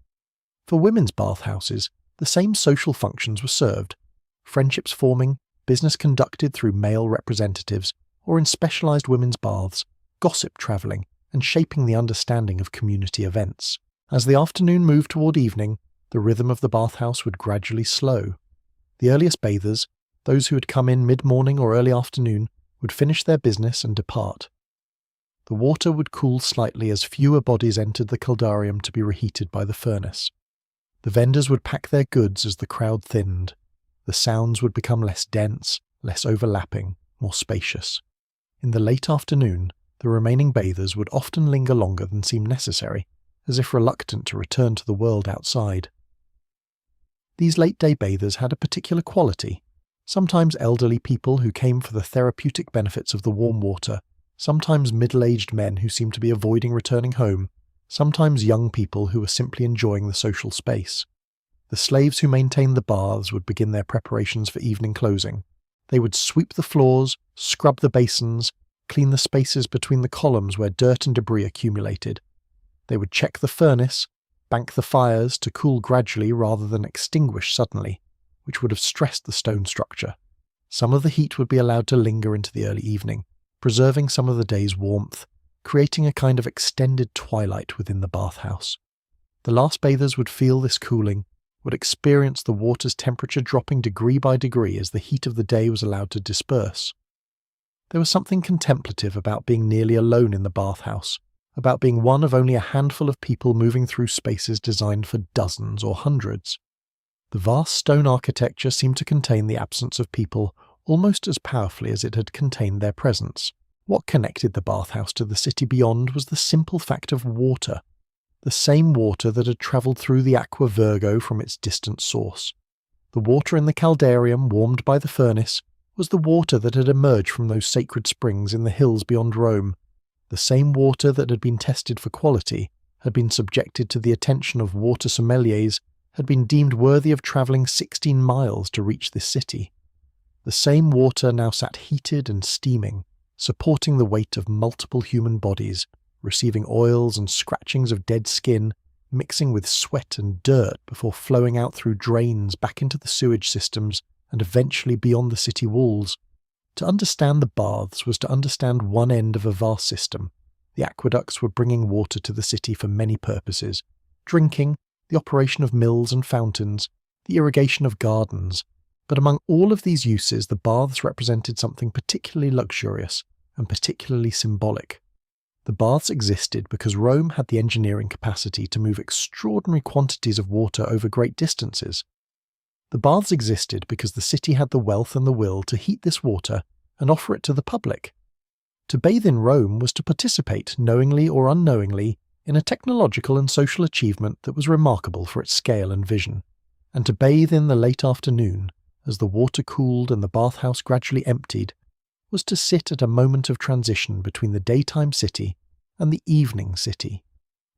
For women's bathhouses, the same social functions were served, friendships forming, business conducted through male representatives, or in specialised women's baths, gossip travelling, and shaping the understanding of community events. As the afternoon moved toward evening, the rhythm of the bathhouse would gradually slow. The earliest bathers, those who had come in mid-morning or early afternoon, would finish their business and depart. The water would cool slightly as fewer bodies entered the caldarium to be reheated by the furnace. The vendors would pack their goods as the crowd thinned. The sounds would become less dense, less overlapping, more spacious. In the late afternoon, the remaining bathers would often linger longer than seemed necessary, as if reluctant to return to the world outside. These late-day bathers had a particular quality, sometimes elderly people who came for the therapeutic benefits of the warm water, sometimes middle-aged men who seemed to be avoiding returning home, sometimes young people who were simply enjoying the social space. The slaves who maintained the baths would begin their preparations for evening closing. They would sweep the floors, scrub the basins, clean the spaces between the columns where dirt and debris accumulated. They would check the furnace, bank the fires to cool gradually rather than extinguish suddenly, which would have stressed the stone structure. Some of the heat would be allowed to linger into the early evening, preserving some of the day's warmth, creating a kind of extended twilight within the bathhouse. The last bathers would feel this cooling, would experience the water's temperature dropping degree by degree as the heat of the day was allowed to disperse. There was something contemplative about being nearly alone in the bathhouse, about being one of only a handful of people moving through spaces designed for dozens or hundreds. The vast stone architecture seemed to contain the absence of people almost as powerfully as it had contained their presence. What connected the bathhouse to the city beyond was the simple fact of water, the same water that had travelled through the Aqua Virgo from its distant source. The water in the caldarium, warmed by the furnace, was the water that had emerged from those sacred springs in the hills beyond Rome. The same water that had been tested for quality, had been subjected to the attention of water sommeliers, had been deemed worthy of travelling 16 miles to reach this city. The same water now sat heated and steaming, supporting the weight of multiple human bodies, receiving oils and scratchings of dead skin, mixing with sweat and dirt before flowing out through drains back into the sewage systems and eventually beyond the city walls. To understand the baths was to understand one end of a vast system. The aqueducts were bringing water to the city for many purposes: drinking, the operation of mills and fountains, the irrigation of gardens. But among all of these uses, the baths represented something particularly luxurious and particularly symbolic. The baths existed because Rome had the engineering capacity to move extraordinary quantities of water over great distances. The baths existed because the city had the wealth and the will to heat this water and offer it to the public. To bathe in Rome was to participate, knowingly or unknowingly, in a technological and social achievement that was remarkable for its scale and vision. And to bathe in the late afternoon, as the water cooled and the bathhouse gradually emptied, was to sit at a moment of transition between the daytime city and the evening city,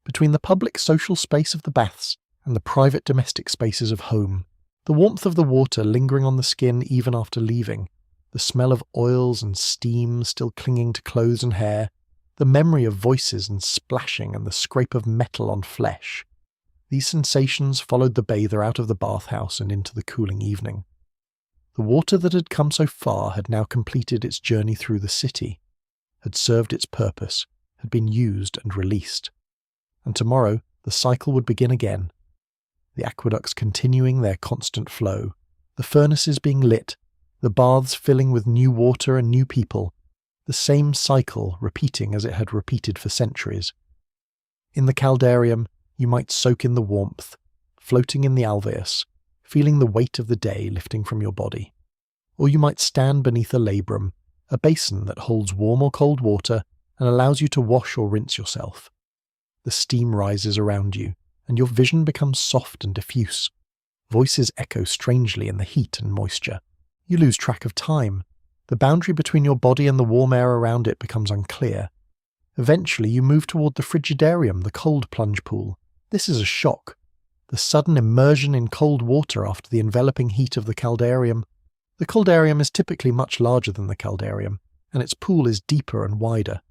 between the public social space of the baths and the private domestic spaces of home, the warmth of the water lingering on the skin even after leaving, the smell of oils and steam still clinging to clothes and hair, the memory of voices and splashing and the scrape of metal on flesh. These sensations followed the bather out of the bathhouse and into the cooling evening. The water that had come so far had now completed its journey through the city, had served its purpose, had been used and released. And tomorrow the cycle would begin again, the aqueducts continuing their constant flow, the furnaces being lit, the baths filling with new water and new people, the same cycle repeating as it had repeated for centuries. In the caldarium, you might soak in the warmth, floating in the alveus, feeling the weight of the day lifting from your body. Or you might stand beneath a labrum, a basin that holds warm or cold water and allows you to wash or rinse yourself. The steam rises around you, and your vision becomes soft and diffuse. Voices echo strangely in the heat and moisture. You lose track of time. The boundary between your body and the warm air around it becomes unclear. Eventually you move toward the frigidarium, the cold plunge pool. This is a shock. The sudden immersion in cold water after the enveloping heat of the caldarium. The caldarium is typically much larger than the caldarium, and its pool is deeper and wider.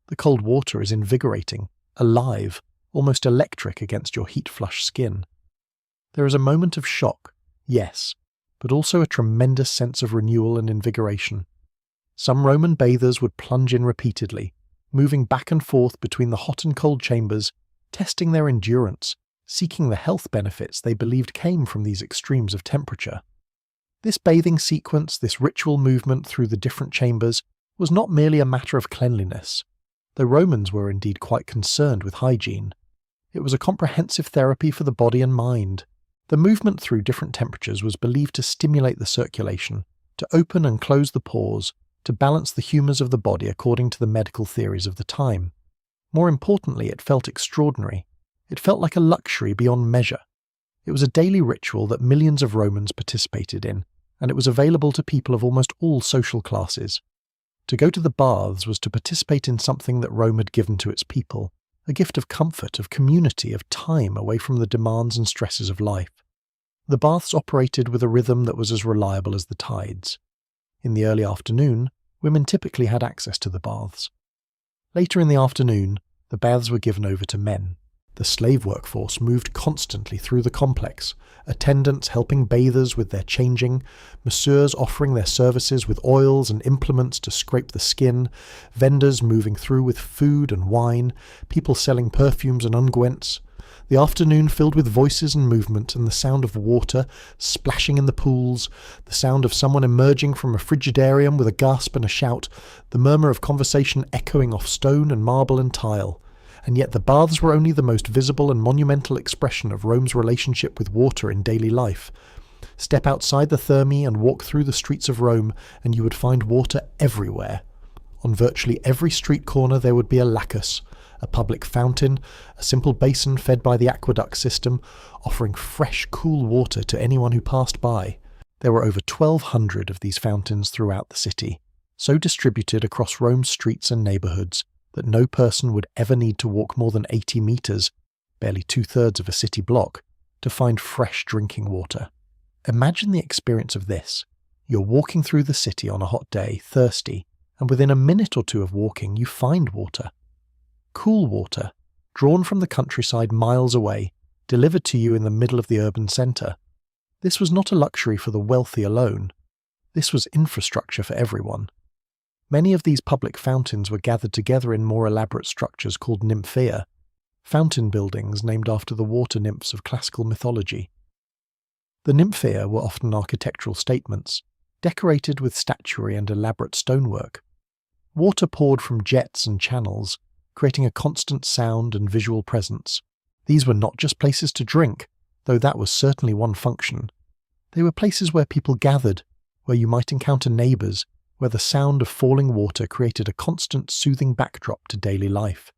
The cold water is invigorating, alive, almost electric against your heat-flushed skin. There is a moment of shock, yes, but also a tremendous sense of renewal and invigoration. Some Roman bathers would plunge in repeatedly, moving back and forth between the hot and cold chambers, testing their endurance, seeking the health benefits they believed came from these extremes of temperature. This bathing sequence, this ritual movement through the different chambers, was not merely a matter of cleanliness. The Romans were indeed quite concerned with hygiene. It was a comprehensive therapy for the body and mind. The movement through different temperatures was believed to stimulate the circulation, to open and close the pores, to balance the humours of the body according to the medical theories of the time. More importantly, it felt extraordinary. It felt like a luxury beyond measure. It was a daily ritual that millions of Romans participated in, and it was available to people of almost all social classes. To go to the baths was to participate in something that Rome had given to its people, a gift of comfort, of community, of time away from the demands and stresses of life. The baths operated with a rhythm that was as reliable as the tides. In the early afternoon, women typically had access to the baths. Later in the afternoon, the baths were given over to men. The slave workforce moved constantly through the complex, attendants helping bathers with their changing, masseurs offering their services with oils and implements to scrape the skin, vendors moving through with food and wine, people selling perfumes and unguents. The afternoon filled with voices and movement and the sound of water splashing in the pools, the sound of someone emerging from a frigidarium with a gasp and a shout, the murmur of conversation echoing off stone and marble and tile. And yet the baths were only the most visible and monumental expression of Rome's relationship with water in daily life. Step outside the Thermae and walk through the streets of Rome, and you would find water everywhere. On virtually every street corner there would be a lacus, a public fountain, a simple basin fed by the aqueduct system, offering fresh, cool water to anyone who passed by. There were over 1,200 of these fountains throughout the city, so distributed across Rome's streets and neighbourhoods that no person would ever need to walk more than 80 metres, barely 2/3 of a city block, to find fresh drinking water. Imagine the experience of this. You're walking through the city on a hot day, thirsty, and within a minute or two of walking you find water. Cool water, drawn from the countryside miles away, delivered to you in the middle of the urban centre. This was not a luxury for the wealthy alone. This was infrastructure for everyone. Many of these public fountains were gathered together in more elaborate structures called nymphaea, fountain buildings named after the water nymphs of classical mythology. The nymphaea were often architectural statements, decorated with statuary and elaborate stonework. Water poured from jets and channels, creating a constant sound and visual presence. These were not just places to drink, though that was certainly one function. They were places where people gathered, where you might encounter neighbours, where the sound of falling water created a constant soothing backdrop to daily life.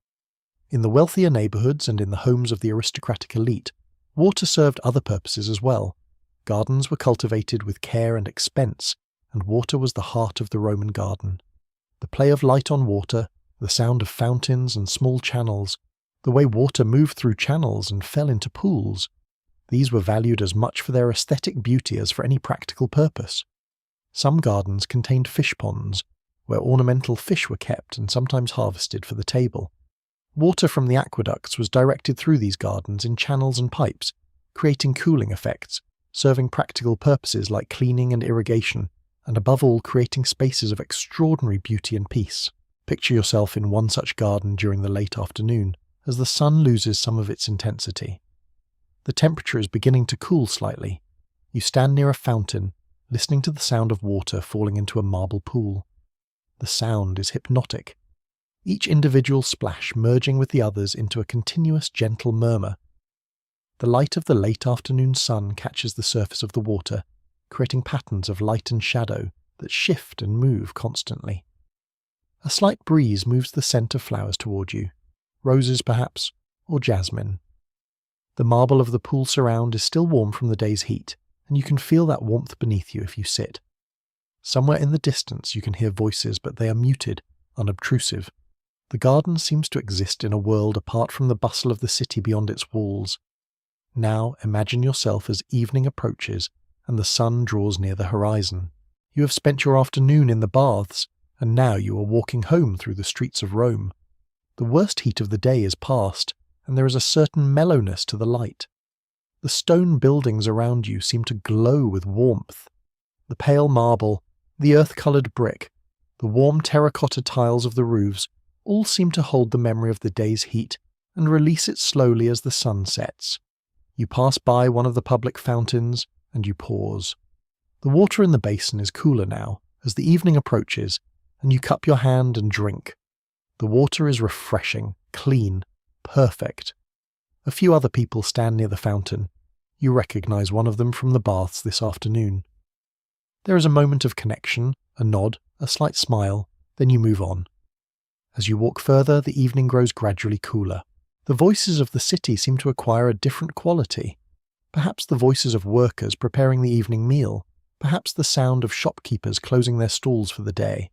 In the wealthier neighbourhoods and in the homes of the aristocratic elite, water served other purposes as well. Gardens were cultivated with care and expense, and water was the heart of the Roman garden. The play of light on water, the sound of fountains and small channels, the way water moved through channels and fell into pools, these were valued as much for their aesthetic beauty as for any practical purpose. Some gardens contained fish ponds, where ornamental fish were kept and sometimes harvested for the table. Water from the aqueducts was directed through these gardens in channels and pipes, creating cooling effects, serving practical purposes like cleaning and irrigation, and above all creating spaces of extraordinary beauty and peace. Picture yourself in one such garden during the late afternoon, as the sun loses some of its intensity. The temperature is beginning to cool slightly. You stand near a fountain, listening to the sound of water falling into a marble pool. The sound is hypnotic, each individual splash merging with the others into a continuous gentle murmur. The light of the late afternoon sun catches the surface of the water, creating patterns of light and shadow that shift and move constantly. A slight breeze moves the scent of flowers toward you, roses perhaps, or jasmine. The marble of the pool surround is still warm from the day's heat, and you can feel that warmth beneath you if you sit. Somewhere in the distance you can hear voices, but they are muted, unobtrusive. The garden seems to exist in a world apart from the bustle of the city beyond its walls. Now imagine yourself as evening approaches and the sun draws near the horizon. You have spent your afternoon in the baths, and now you are walking home through the streets of Rome. The worst heat of the day is past, and there is a certain mellowness to the light. The stone buildings around you seem to glow with warmth. The pale marble, the earth-coloured brick, the warm terracotta tiles of the roofs all seem to hold the memory of the day's heat and release it slowly as the sun sets. You pass by one of the public fountains, and you pause. The water in the basin is cooler now, as the evening approaches, and you cup your hand and drink. The water is refreshing, clean, perfect. A few other people stand near the fountain. You recognise one of them from the baths this afternoon. There is a moment of connection, a nod, a slight smile, then you move on. As you walk further, the evening grows gradually cooler. The voices of the city seem to acquire a different quality. Perhaps the voices of workers preparing the evening meal, perhaps the sound of shopkeepers closing their stalls for the day.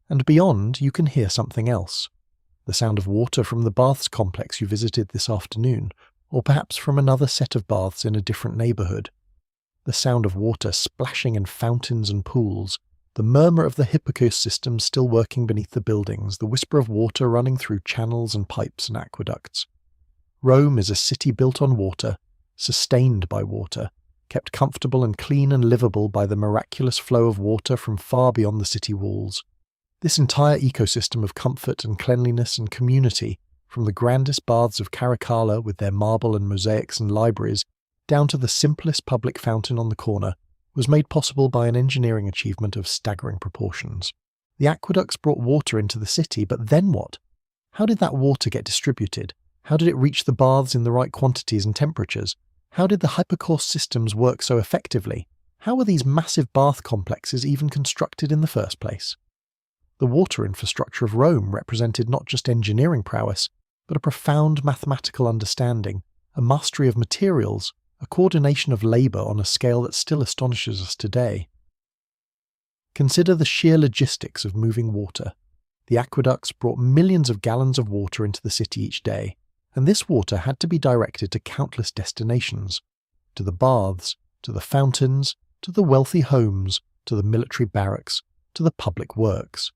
And beyond, you can hear something else. The sound of water from the baths complex you visited this afternoon, or perhaps from another set of baths in a different neighbourhood. The sound of water splashing in fountains and pools, the murmur of the Hippocus system still working beneath the buildings, the whisper of water running through channels and pipes and aqueducts. Rome is a city built on water, sustained by water, kept comfortable and clean and livable by the miraculous flow of water from far beyond the city walls. This entire ecosystem of comfort and cleanliness and community, from the grandest baths of Caracalla with their marble and mosaics and libraries, down to the simplest public fountain on the corner, was made possible by an engineering achievement of staggering proportions. The aqueducts brought water into the city, but then what? How did that water get distributed? How did it reach the baths in the right quantities and temperatures? How did the hypercourse systems work so effectively? How were these massive bath complexes even constructed in the first place? The water infrastructure of Rome represented not just engineering prowess, but a profound mathematical understanding, a mastery of materials, a coordination of labour on a scale that still astonishes us today. Consider the sheer logistics of moving water. The aqueducts brought millions of gallons of water into the city each day, and this water had to be directed to countless destinations, to the baths, to the fountains, to the wealthy homes, to the military barracks, to the public works.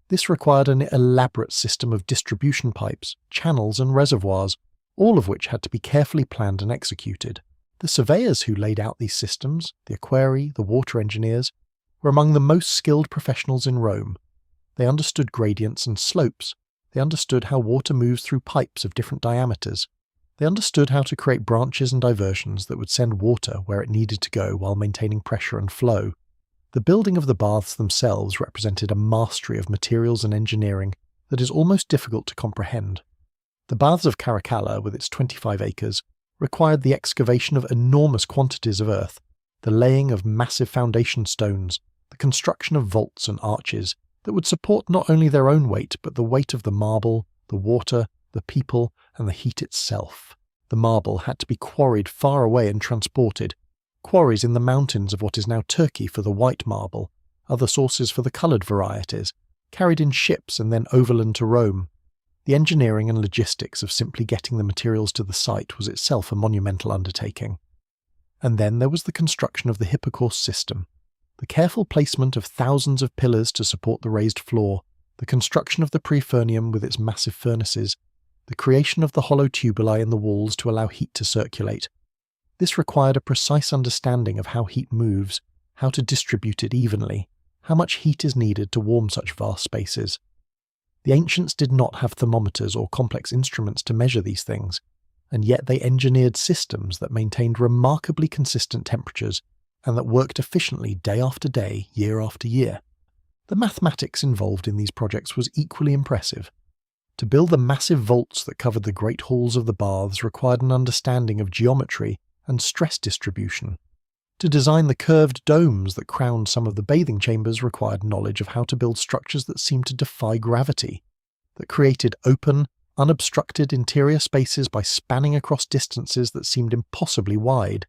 This required an elaborate system of distribution pipes, channels and reservoirs, all of which had to be carefully planned and executed. The surveyors who laid out these systems, the equerri, the water engineers, were among the most skilled professionals in Rome. They understood gradients and slopes. They understood how water moves through pipes of different diameters. They understood how to create branches and diversions that would send water where it needed to go while maintaining pressure and flow. The building of the baths themselves represented a mastery of materials and engineering that is almost difficult to comprehend. The baths of Caracalla, with its 25 acres, required the excavation of enormous quantities of earth, the laying of massive foundation stones, the construction of vaults and arches that would support not only their own weight but the weight of the marble, the water, the people, and the heat itself. The marble had to be quarried far away and transported. Quarries in the mountains of what is now Turkey for the white marble, other sources for the coloured varieties, carried in ships and then overland to Rome. The engineering and logistics of simply getting the materials to the site was itself a monumental undertaking. And then there was the construction of the hypocaust system, the careful placement of thousands of pillars to support the raised floor, the construction of the prefurnium with its massive furnaces, the creation of the hollow tubuli in the walls to allow heat to circulate. This required a precise understanding of how heat moves, how to distribute it evenly, how much heat is needed to warm such vast spaces. The ancients did not have thermometers or complex instruments to measure these things, and yet they engineered systems that maintained remarkably consistent temperatures and that worked efficiently day after day, year after year. The mathematics involved in these projects was equally impressive. To build the massive vaults that covered the great halls of the baths required an understanding of geometry and stress distribution. To design the curved domes that crowned some of the bathing chambers required knowledge of how to build structures that seemed to defy gravity, that created open, unobstructed interior spaces by spanning across distances that seemed impossibly wide.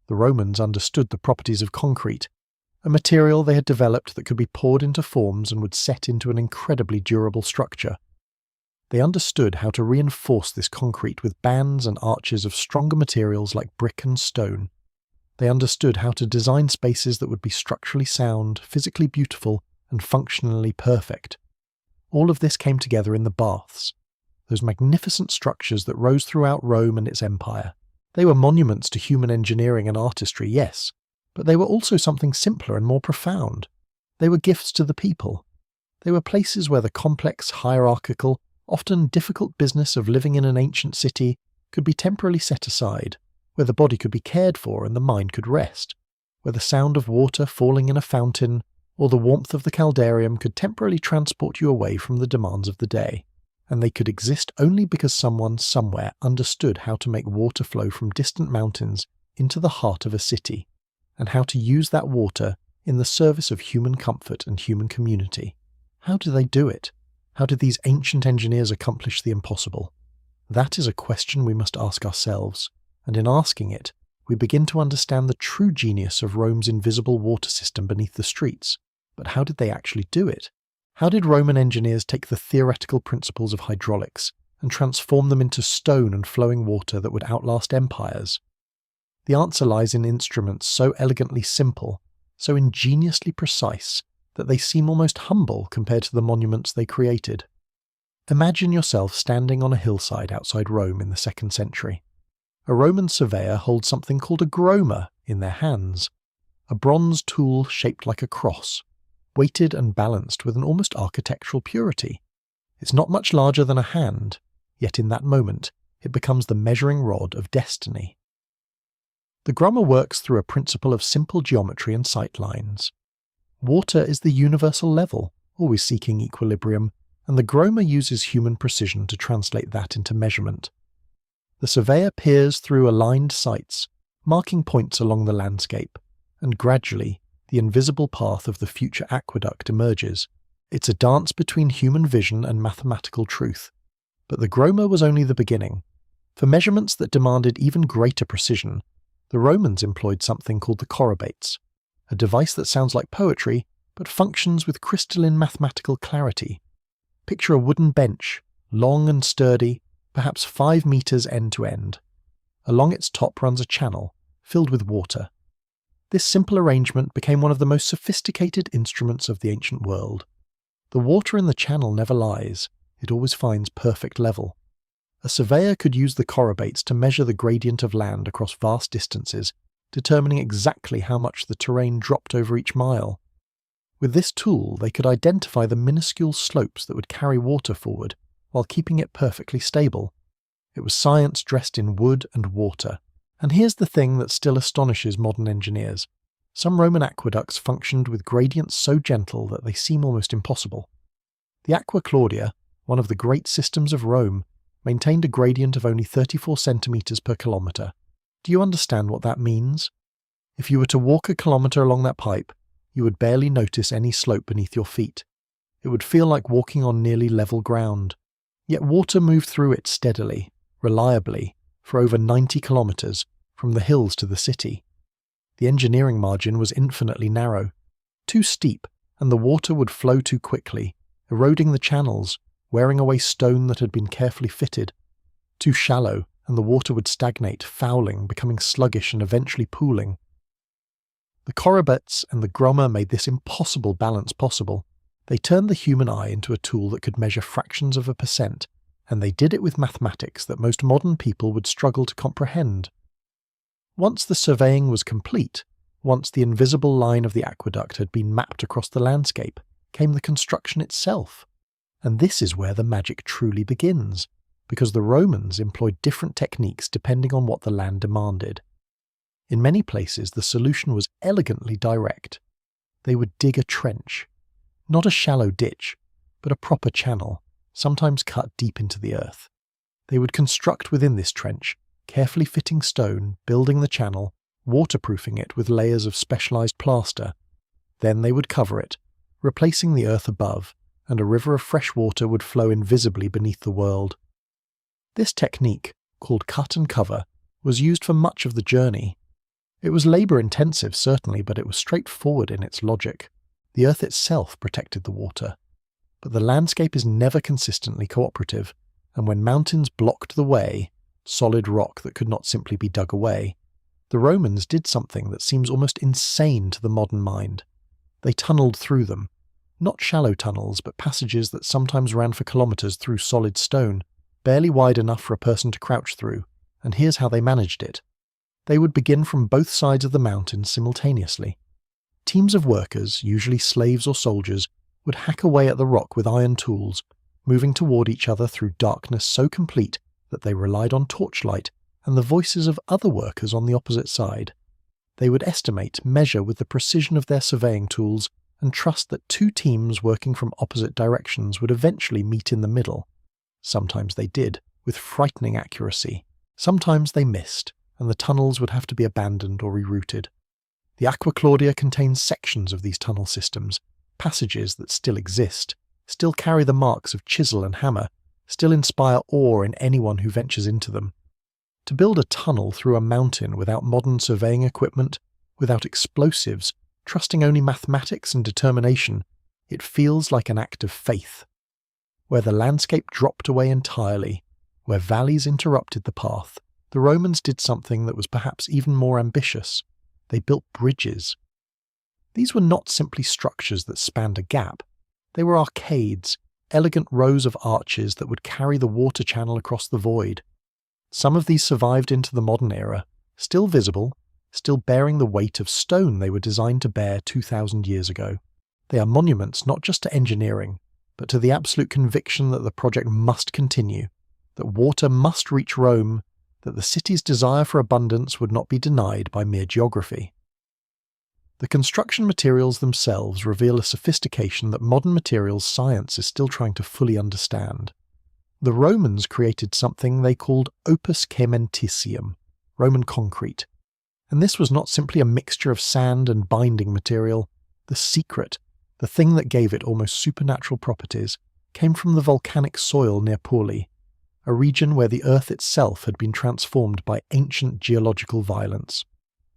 The Romans understood the properties of concrete, a material they had developed that could be poured into forms and would set into an incredibly durable structure. They understood how to reinforce this concrete with bands and arches of stronger materials like brick and stone. They understood how to design spaces that would be structurally sound, physically beautiful, and functionally perfect. All of this came together in the baths, those magnificent structures that rose throughout Rome and its empire. They were monuments to human engineering and artistry, yes, but they were also something simpler and more profound. They were gifts to the people. They were places where the complex, hierarchical, often difficult business of living in an ancient city could be temporarily set aside, where the body could be cared for and the mind could rest, where the sound of water falling in a fountain or the warmth of the caldarium could temporarily transport you away from the demands of the day, and they could exist only because someone somewhere understood how to make water flow from distant mountains into the heart of a city, and how to use that water in the service of human comfort and human community. How do they do it? How did these ancient engineers accomplish the impossible? That is a question we must ask ourselves, and in asking it, we begin to understand the true genius of Rome's invisible water system beneath the streets. But how did they actually do it? How did Roman engineers take the theoretical principles of hydraulics and transform them into stone and flowing water that would outlast empires? The answer lies in instruments so elegantly simple, so ingeniously precise, that they seem almost humble compared to the monuments they created. Imagine yourself standing on a hillside outside Rome in the 2nd century. A Roman surveyor holds something called a groma in their hands, a bronze tool shaped like a cross, weighted and balanced with an almost architectural purity. It's not much larger than a hand, yet in that moment it becomes the measuring rod of destiny. The groma works through a principle of simple geometry and sight lines. Water is the universal level, always seeking equilibrium, and the groma uses human precision to translate that into measurement. The surveyor peers through aligned sights, marking points along the landscape, and gradually the invisible path of the future aqueduct emerges. It's a dance between human vision and mathematical truth. But the groma was only the beginning. For measurements that demanded even greater precision, the Romans employed something called the chorobates, a device that sounds like poetry but functions with crystalline mathematical clarity. Picture a wooden bench, long and sturdy, perhaps 5 meters end to end. Along its top runs a channel, filled with water. This simple arrangement became one of the most sophisticated instruments of the ancient world. The water in the channel never lies, it always finds perfect level. A surveyor could use the chorobates to measure the gradient of land across vast distances, determining exactly how much the terrain dropped over each mile. With this tool, they could identify the minuscule slopes that would carry water forward, while keeping it perfectly stable. It was science dressed in wood and water. And here's the thing that still astonishes modern engineers. Some Roman aqueducts functioned with gradients so gentle that they seem almost impossible. The Aqua Claudia, one of the great systems of Rome, maintained a gradient of only 34 centimeters per kilometer. Do you understand what that means? If you were to walk a kilometer along that pipe, you would barely notice any slope beneath your feet. It would feel like walking on nearly level ground. Yet water moved through it steadily, reliably, for over 90 kilometers, from the hills to the city. The engineering margin was infinitely narrow. Too steep, and the water would flow too quickly, eroding the channels, wearing away stone that had been carefully fitted. Too shallow, and the water would stagnate, fouling, becoming sluggish and eventually pooling. The chorobates and the grommer made this impossible balance possible. They turned the human eye into a tool that could measure fractions of a percent, and they did it with mathematics that most modern people would struggle to comprehend. Once the surveying was complete, once the invisible line of the aqueduct had been mapped across the landscape, came the construction itself. And this is where the magic truly begins, because the Romans employed different techniques depending on what the land demanded. In many places, the solution was elegantly direct. They would dig a trench, not a shallow ditch, but a proper channel, sometimes cut deep into the earth. They would construct within this trench, carefully fitting stone, building the channel, waterproofing it with layers of specialized plaster. Then they would cover it, replacing the earth above, and a river of fresh water would flow invisibly beneath the world. This technique, called cut and cover, was used for much of the journey. It was labor-intensive, certainly, but it was straightforward in its logic. The earth itself protected the water. But the landscape is never consistently cooperative, and when mountains blocked the way, solid rock that could not simply be dug away, the Romans did something that seems almost insane to the modern mind. They tunneled through them. Not shallow tunnels, but passages that sometimes ran for kilometers through solid stone, barely wide enough for a person to crouch through, and here's how they managed it. They would begin from both sides of the mountain simultaneously. Teams of workers, usually slaves or soldiers, would hack away at the rock with iron tools, moving toward each other through darkness so complete that they relied on torchlight and the voices of other workers on the opposite side. They would estimate, measure with the precision of their surveying tools, and trust that two teams working from opposite directions would eventually meet in the middle. Sometimes they did, with frightening accuracy. Sometimes they missed, and the tunnels would have to be abandoned or rerouted. The Aqua Claudia contains sections of these tunnel systems, passages that still exist, still carry the marks of chisel and hammer, still inspire awe in anyone who ventures into them. To build a tunnel through a mountain without modern surveying equipment, without explosives, trusting only mathematics and determination, it feels like an act of faith. Where the landscape dropped away entirely, where valleys interrupted the path, the Romans did something that was perhaps even more ambitious. They built bridges. These were not simply structures that spanned a gap. They were arcades, elegant rows of arches that would carry the water channel across the void. Some of these survived into the modern era, still visible, still bearing the weight of stone they were designed to bear 2,000 years ago. They are monuments not just to engineering, but to the absolute conviction that the project must continue, that water must reach Rome, that the city's desire for abundance would not be denied by mere geography. The construction materials themselves reveal a sophistication that modern materials science is still trying to fully understand. The Romans created something they called opus caementicium, Roman concrete. And this was not simply a mixture of sand and binding material. The secret, the thing that gave it almost supernatural properties, came from the volcanic soil near Poli, a region where the earth itself had been transformed by ancient geological violence.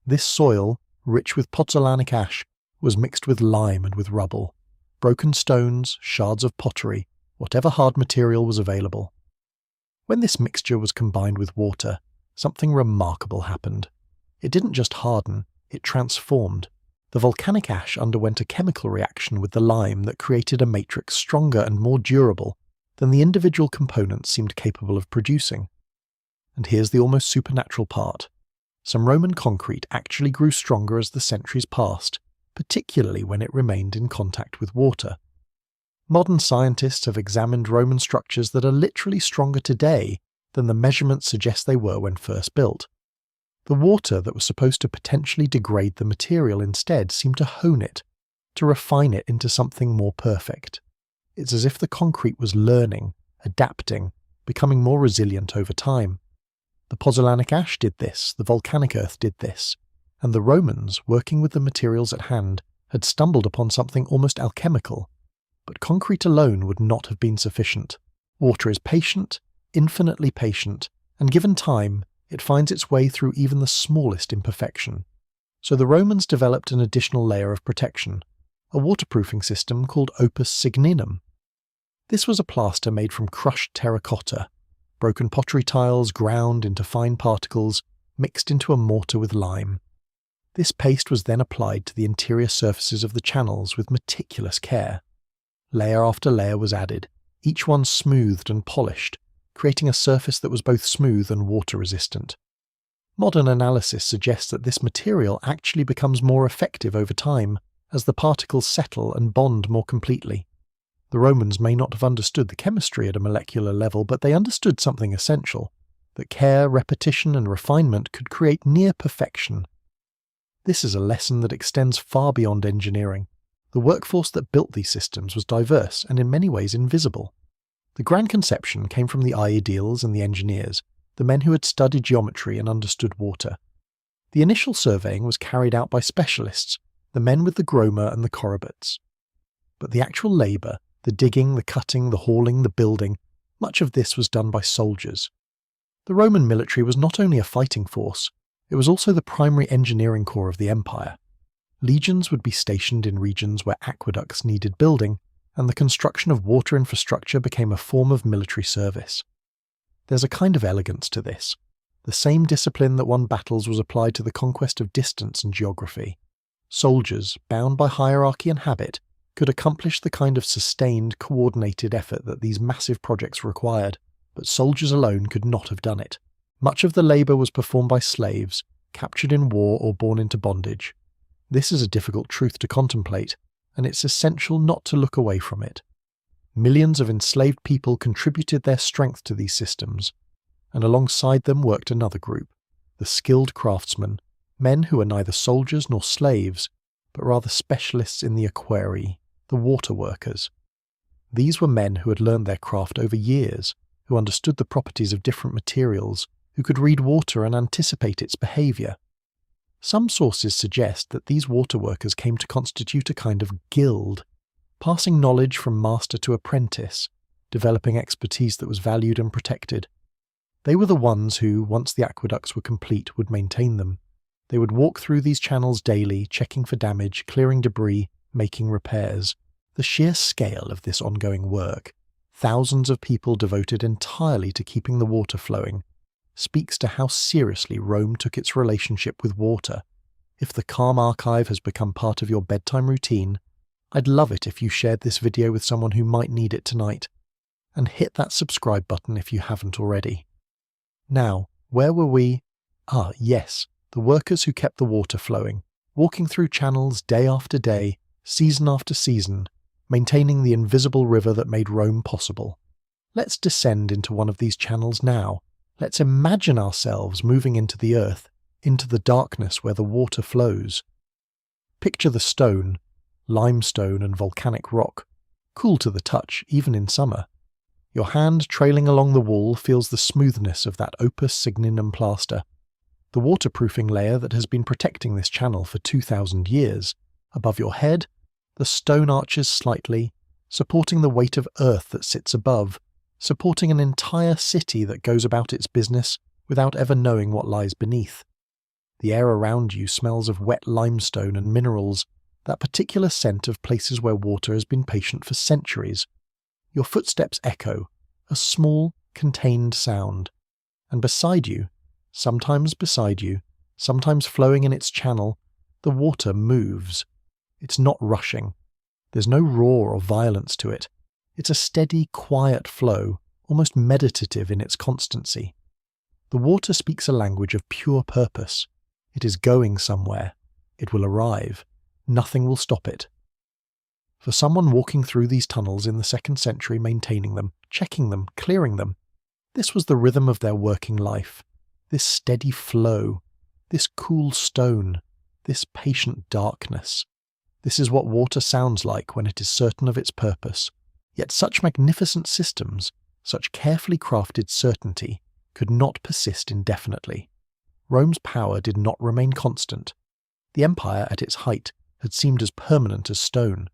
This soil, rich with pozzolanic ash, was mixed with lime and with rubble, broken stones, shards of pottery, whatever hard material was available. When this mixture was combined with water, something remarkable happened. It didn't just harden, it transformed. The volcanic ash underwent a chemical reaction with the lime that created a matrix stronger and more durable than the individual components seemed capable of producing. And here's the almost supernatural part. Some Roman concrete actually grew stronger as the centuries passed, particularly when it remained in contact with water. Modern scientists have examined Roman structures that are literally stronger today than the measurements suggest they were when first built. The water that was supposed to potentially degrade the material instead seemed to hone it, to refine it into something more perfect. It's as if the concrete was learning, adapting, becoming more resilient over time. The pozzolanic ash did this, the volcanic earth did this, and the Romans, working with the materials at hand, had stumbled upon something almost alchemical. But concrete alone would not have been sufficient. Water is patient, infinitely patient, and given time, it finds its way through even the smallest imperfection. So the Romans developed an additional layer of protection, a waterproofing system called opus signinum. This was a plaster made from crushed terracotta, broken pottery tiles ground into fine particles, mixed into a mortar with lime. This paste was then applied to the interior surfaces of the channels with meticulous care. Layer after layer was added, each one smoothed and polished, creating a surface that was both smooth and water-resistant. Modern analysis suggests that this material actually becomes more effective over time as the particles settle and bond more completely. The Romans may not have understood the chemistry at a molecular level, but they understood something essential, that care, repetition, and refinement could create near perfection. This is a lesson that extends far beyond engineering. The workforce that built these systems was diverse and in many ways invisible. The grand conception came from the ideals and the engineers, the men who had studied geometry and understood water. The initial surveying was carried out by specialists, the men with the groma and the corobats. But the actual labour, the digging, the cutting, the hauling, the building, much of this was done by soldiers. The Roman military was not only a fighting force, it was also the primary engineering corps of the empire. Legions would be stationed in regions where aqueducts needed building, and the construction of water infrastructure became a form of military service. There's a kind of elegance to this. The same discipline that won battles was applied to the conquest of distance and geography. Soldiers, bound by hierarchy and habit, could accomplish the kind of sustained, coordinated effort that these massive projects required, but soldiers alone could not have done it. Much of the labour was performed by slaves, captured in war or born into bondage. This is a difficult truth to contemplate, and it's essential not to look away from it. Millions of enslaved people contributed their strength to these systems, and alongside them worked another group, the skilled craftsmen, men who were neither soldiers nor slaves, but rather specialists in the aquarii, the water workers. These were men who had learned their craft over years, who understood the properties of different materials, who could read water and anticipate its behaviour. Some sources suggest that these water workers came to constitute a kind of guild, passing knowledge from master to apprentice, developing expertise that was valued and protected. They were the ones who, once the aqueducts were complete, would maintain them. They would walk through these channels daily, checking for damage, clearing debris, making repairs. The sheer scale of this ongoing work, thousands of people devoted entirely to keeping the water flowing, speaks to how seriously Rome took its relationship with water. If the Calm Archive has become part of your bedtime routine, I'd love it if you shared this video with someone who might need it tonight. And hit that subscribe button if you haven't already. Now, where were we? Yes, the workers who kept the water flowing, walking through channels day after day, season after season, maintaining the invisible river that made Rome possible. Let's descend into one of these channels now. Let's imagine ourselves moving into the earth, into the darkness where the water flows. Picture the stone, limestone and volcanic rock, cool to the touch even in summer. Your hand trailing along the wall feels the smoothness of that opus signinum plaster, the waterproofing layer that has been protecting this channel for 2,000 years. Above your head, the stone arches slightly, supporting the weight of earth that sits above, supporting an entire city that goes about its business without ever knowing what lies beneath. The air around you smells of wet limestone and minerals, that particular scent of places where water has been patient for centuries. Your footsteps echo, a small, contained sound. And beside you, sometimes flowing in its channel, The water moves. It's not rushing. There's no roar or violence to it. It's a steady, quiet flow, almost meditative in its constancy. The water speaks a language of pure purpose. It is going somewhere. It will arrive. Nothing will stop it. For someone walking through these tunnels in the 2nd century, maintaining them, checking them, clearing them, this was the rhythm of their working life. This steady flow, this cool stone, this patient darkness. This is what water sounds like when it is certain of its purpose. Yet such magnificent systems, such carefully crafted certainty, could not persist indefinitely. Rome's power did not remain constant. The empire at its height had seemed as permanent as stone.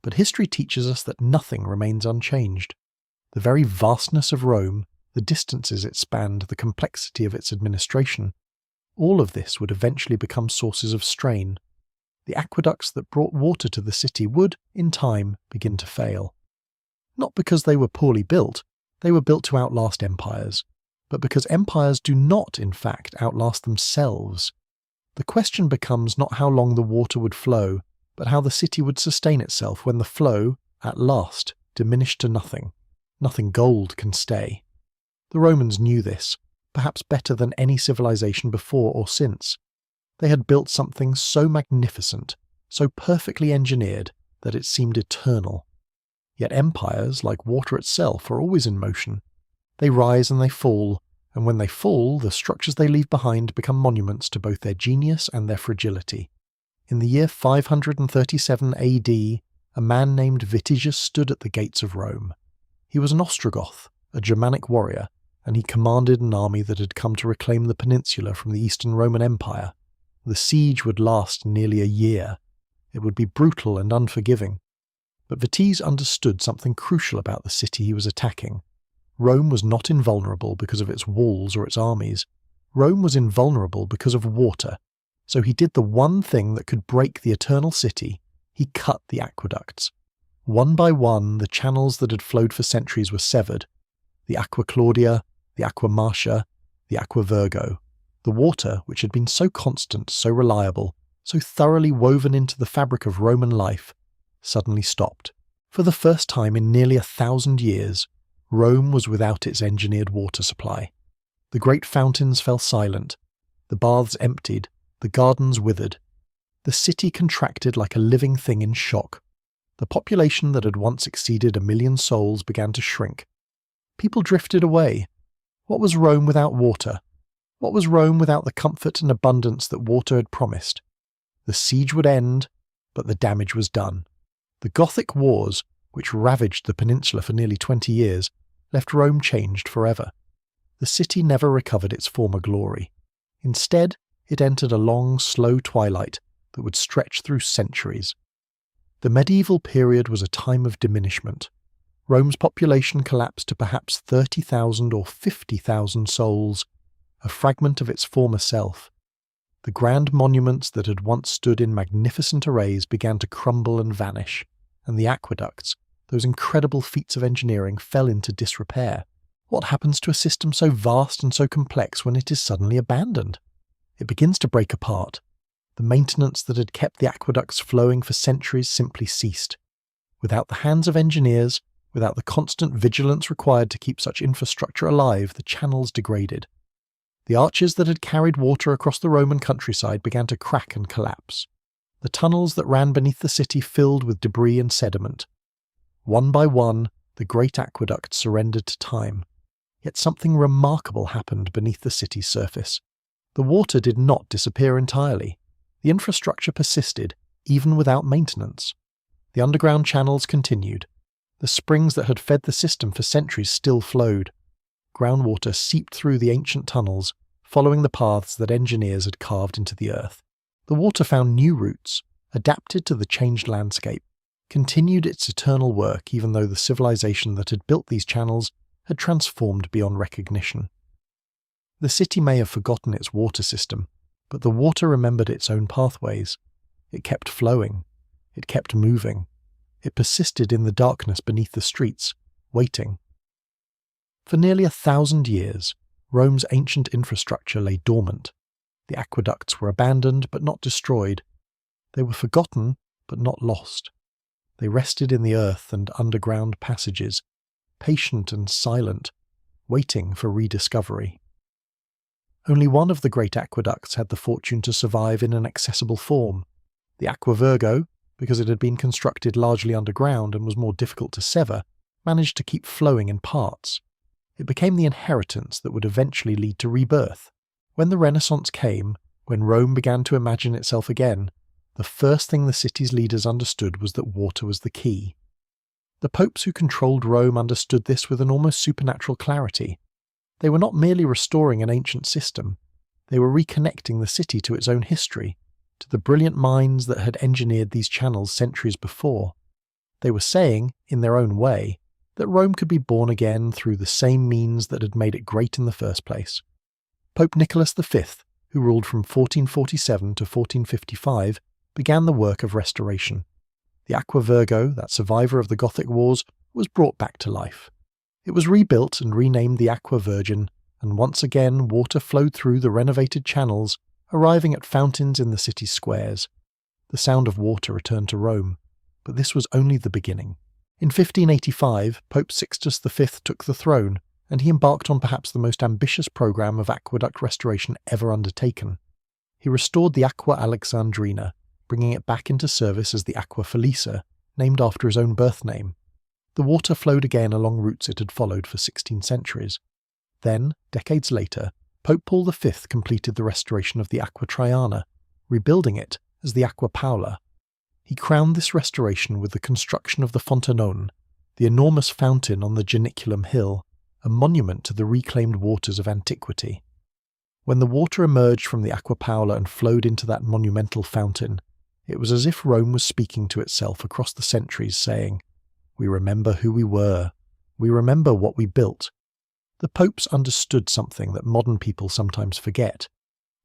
But history teaches us that nothing remains unchanged. The very vastness of Rome, the distances it spanned, the complexity of its administration, all of this would eventually become sources of strain. The aqueducts that brought water to the city would, in time, begin to fail. Not because they were poorly built, they were built to outlast empires, but because empires do not, in fact, outlast themselves. The question becomes not how long the water would flow, but how the city would sustain itself when the flow, at last, diminished to nothing. Nothing gold can stay. The Romans knew this, perhaps better than any civilization before or since. They had built something so magnificent, so perfectly engineered, that it seemed eternal. Yet empires, like water itself, are always in motion. They rise and they fall, and when they fall, the structures they leave behind become monuments to both their genius and their fragility. In the year 537 AD, a man named Vitiges stood at the gates of Rome. He was an Ostrogoth, a Germanic warrior, and he commanded an army that had come to reclaim the peninsula from the Eastern Roman Empire. The siege would last nearly a year. It would be brutal and unforgiving. But Vitiges understood something crucial about the city he was attacking. Rome was not invulnerable because of its walls or its armies. Rome was invulnerable because of water. So he did the one thing that could break the eternal city. He cut the aqueducts. One by one, the channels that had flowed for centuries were severed. The Aqua Claudia, the Aqua Marcia, the Aqua Virgo. The water, which had been so constant, so reliable, so thoroughly woven into the fabric of Roman life, suddenly stopped. For the first time in nearly 1,000 years, Rome was without its engineered water supply. The great fountains fell silent. The baths emptied. The gardens withered. The city contracted like a living thing in shock. The population that had once exceeded 1 million souls began to shrink. People drifted away. What was Rome without water? What was Rome without the comfort and abundance that water had promised? The siege would end, but the damage was done. The Gothic wars, which ravaged the peninsula for nearly 20 years, left Rome changed forever. The city never recovered its former glory. Instead, it entered a long, slow twilight that would stretch through centuries. The medieval period was a time of diminishment. Rome's population collapsed to perhaps 30,000 or 50,000 souls, a fragment of its former self. The grand monuments that had once stood in magnificent arrays began to crumble and vanish, and the aqueducts, those incredible feats of engineering, fell into disrepair. What happens to a system so vast and so complex when it is suddenly abandoned? It begins to break apart. The maintenance that had kept the aqueducts flowing for centuries simply ceased. Without the hands of engineers, without the constant vigilance required to keep such infrastructure alive, the channels degraded. The arches that had carried water across the Roman countryside began to crack and collapse. The tunnels that ran beneath the city filled with debris and sediment. One by one, the great aqueducts surrendered to time. Yet something remarkable happened beneath the city's surface. The water did not disappear entirely. The infrastructure persisted, even without maintenance. The underground channels continued. The springs that had fed the system for centuries still flowed. Groundwater seeped through the ancient tunnels, following the paths that engineers had carved into the earth. The water found new routes, adapted to the changed landscape, continued its eternal work even though the civilization that had built these channels had transformed beyond recognition. The city may have forgotten its water system, but the water remembered its own pathways. It kept flowing. It kept moving. It persisted in the darkness beneath the streets, waiting. For nearly 1,000 years, Rome's ancient infrastructure lay dormant. The aqueducts were abandoned but not destroyed. They were forgotten, but not lost. They rested in the earth and underground passages, patient and silent, waiting for rediscovery. Only one of the great aqueducts had the fortune to survive in an accessible form. The Aqua Virgo, because it had been constructed largely underground and was more difficult to sever, managed to keep flowing in parts. It became the inheritance that would eventually lead to rebirth. When the Renaissance came, when Rome began to imagine itself again, the first thing the city's leaders understood was that water was the key. The popes who controlled Rome understood this with an almost supernatural clarity. They were not merely restoring an ancient system, they were reconnecting the city to its own history, to the brilliant minds that had engineered these channels centuries before. They were saying, in their own way, that Rome could be born again through the same means that had made it great in the first place. Pope Nicholas V, who ruled from 1447 to 1455, began the work of restoration. The Aqua Virgo, that survivor of the Gothic Wars, was brought back to life. It was rebuilt and renamed the Aqua Virgin, and once again water flowed through the renovated channels, arriving at fountains in the city's squares. The sound of water returned to Rome, but this was only the beginning. In 1585, Pope Sixtus V took the throne, and he embarked on perhaps the most ambitious program of aqueduct restoration ever undertaken. He restored the Aqua Alexandrina, bringing it back into service as the Aqua Felicia, named after his own birth name. The water flowed again along routes it had followed for 16 centuries. Then, decades later, Pope Paul V completed the restoration of the Aqua Traiana, rebuilding it as the Aqua Paula. He crowned this restoration with the construction of the Fontanone, the enormous fountain on the Janiculum Hill, a monument to the reclaimed waters of antiquity. When the water emerged from the Aqua Paula and flowed into that monumental fountain, it was as if Rome was speaking to itself across the centuries, saying, "We remember who we were. We remember what we built." The popes understood something that modern people sometimes forget.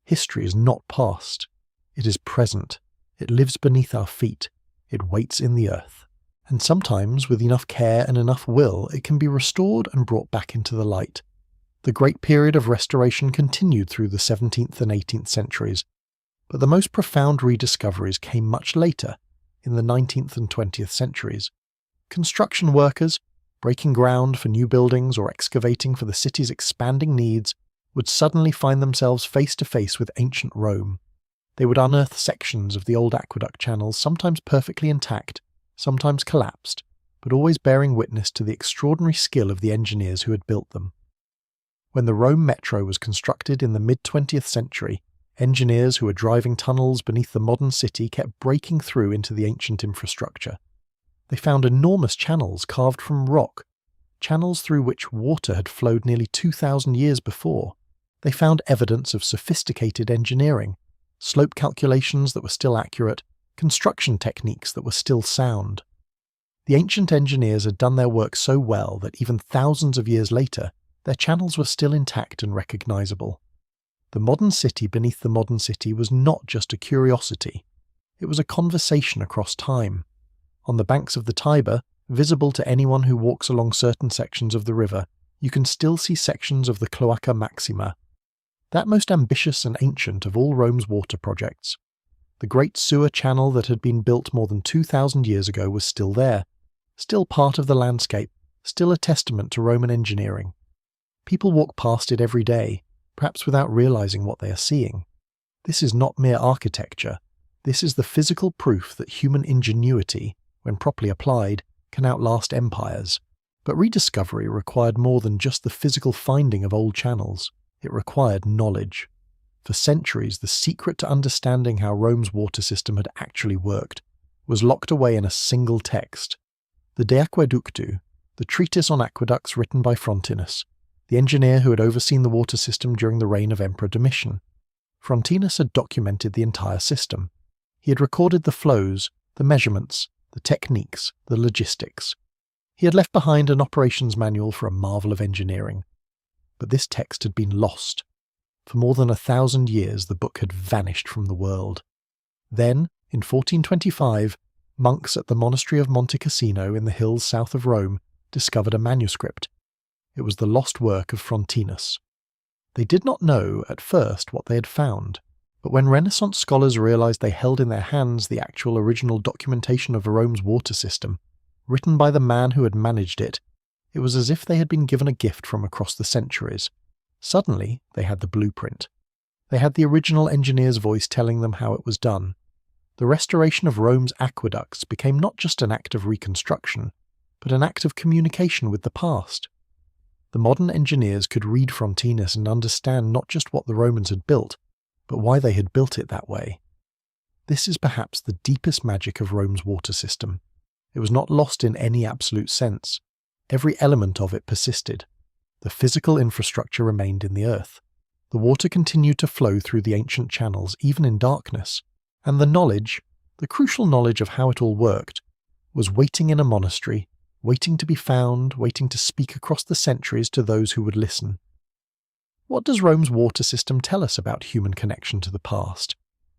History is not past. It is present. It lives beneath our feet. It waits in the earth. And sometimes, with enough care and enough will, it can be restored and brought back into the light. The great period of restoration continued through the 17th and 18th centuries, but the most profound rediscoveries came much later, in the 19th and 20th centuries. Construction workers, breaking ground for new buildings or excavating for the city's expanding needs, would suddenly find themselves face to face with ancient Rome. They would unearth sections of the old aqueduct channels, sometimes perfectly intact, sometimes collapsed, but always bearing witness to the extraordinary skill of the engineers who had built them. When the Rome Metro was constructed in the mid-20th century, engineers who were driving tunnels beneath the modern city kept breaking through into the ancient infrastructure. They found enormous channels carved from rock, channels through which water had flowed nearly 2,000 years before. They found evidence of sophisticated engineering, slope calculations that were still accurate, construction techniques that were still sound. The ancient engineers had done their work so well that even thousands of years later, their channels were still intact and recognizable. The modern city beneath the modern city was not just a curiosity. It was a conversation across time. On the banks of the Tiber, visible to anyone who walks along certain sections of the river, you can still see sections of the Cloaca Maxima, that most ambitious and ancient of all Rome's water projects. The great sewer channel that had been built more than 2,000 years ago was still there, still part of the landscape, still a testament to Roman engineering. People walk past it every day, perhaps without realizing what they are seeing. This is not mere architecture. This is the physical proof that human ingenuity, when properly applied, can outlast empires. But rediscovery required more than just the physical finding of old channels. It required knowledge. For centuries, the secret to understanding how Rome's water system had actually worked was locked away in a single text, the De Aqueductu, the treatise on aqueducts written by Frontinus, the engineer who had overseen the water system during the reign of Emperor Domitian. Frontinus had documented the entire system. He had recorded the flows, the measurements, the techniques, the logistics. He had left behind an operations manual for a marvel of engineering. But this text had been lost. For more than 1,000 years the book had vanished from the world. Then, in 1425, monks at the monastery of Monte Cassino in the hills south of Rome discovered a manuscript. It was the lost work of Frontinus. They did not know, at first, what they had found, But when Renaissance scholars realized they held in their hands the actual original documentation of Rome's water system, written by the man who had managed it, it was as if they had been given a gift from across the centuries. Suddenly, they had the blueprint. They had the original engineer's voice telling them how it was done. The restoration of Rome's aqueducts became not just an act of reconstruction, but an act of communication with the past. The modern engineers could read Frontinus and understand not just what the Romans had built, but why they had built it that way. This is perhaps the deepest magic of Rome's water system. It was not lost in any absolute sense. Every element of it persisted. The physical infrastructure remained in the earth. The water continued to flow through the ancient channels, even in darkness. And the knowledge, the crucial knowledge of how it all worked, was waiting in a monastery, waiting to be found, waiting to speak across the centuries to those who would listen. What does Rome's water system tell us about human connection to the past?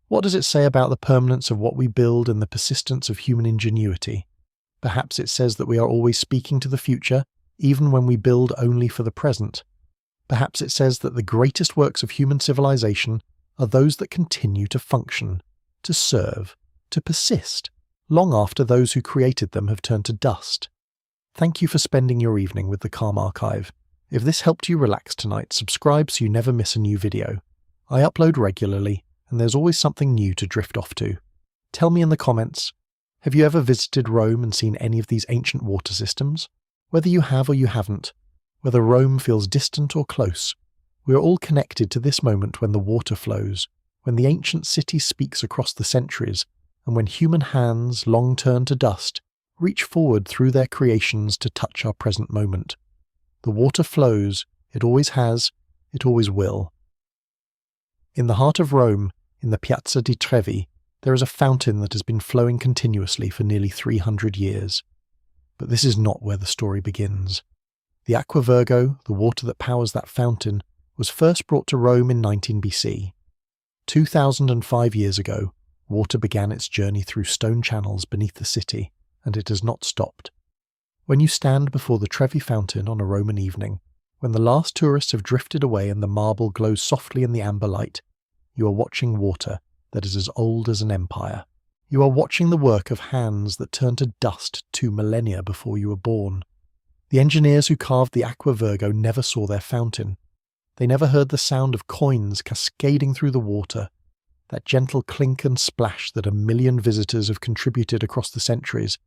What does it say about the permanence of what we build and the persistence of human ingenuity? Perhaps it says that we are always speaking to the future, even when we build only for the present. Perhaps it says that the greatest works of human civilization are those that continue to function, to serve, to persist, long after those who created them have turned to dust. Thank you for spending your evening with the Calm Archive. If this helped you relax tonight, subscribe so you never miss a new video. I upload regularly, and there's always something new to drift off to. Tell me in the comments, have you ever visited Rome and seen any of these ancient water systems? Whether you have or you haven't, whether Rome feels distant or close, we are all connected to this moment when the water flows, when the ancient city speaks across the centuries, and when human hands, long turned to dust, reach forward through their creations to touch our present moment. The water flows, it always has, it always will. In the heart of Rome, in the Piazza di Trevi, there is a fountain that has been flowing continuously for nearly 300 years. But this is not where the story begins. The Aqua Virgo, the water that powers that fountain, was first brought to Rome in 19 BC. 2005 years ago, water began its journey through stone channels beneath the city, and it has not stopped. When you stand before the Trevi Fountain on a Roman evening, when the last tourists have drifted away and the marble glows softly in the amber light, you are watching water that is as old as an empire. You are watching the work of hands that turned to dust 2 millennia before you were born. The engineers who carved the Aqua Virgo never saw their fountain. They never heard the sound of coins cascading through the water, that gentle clink and splash that 1 million visitors have contributed across the centuries,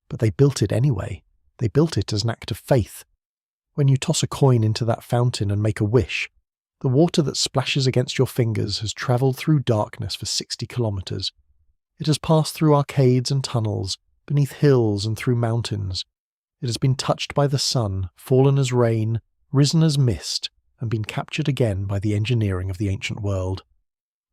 but they built it anyway. They built it as an act of faith. When you toss a coin into that fountain and make a wish, the water that splashes against your fingers has travelled through darkness for 60 kilometres. It has passed through arcades and tunnels, beneath hills and through mountains. It has been touched by the sun, fallen as rain, risen as mist, and been captured again by the engineering of the ancient world.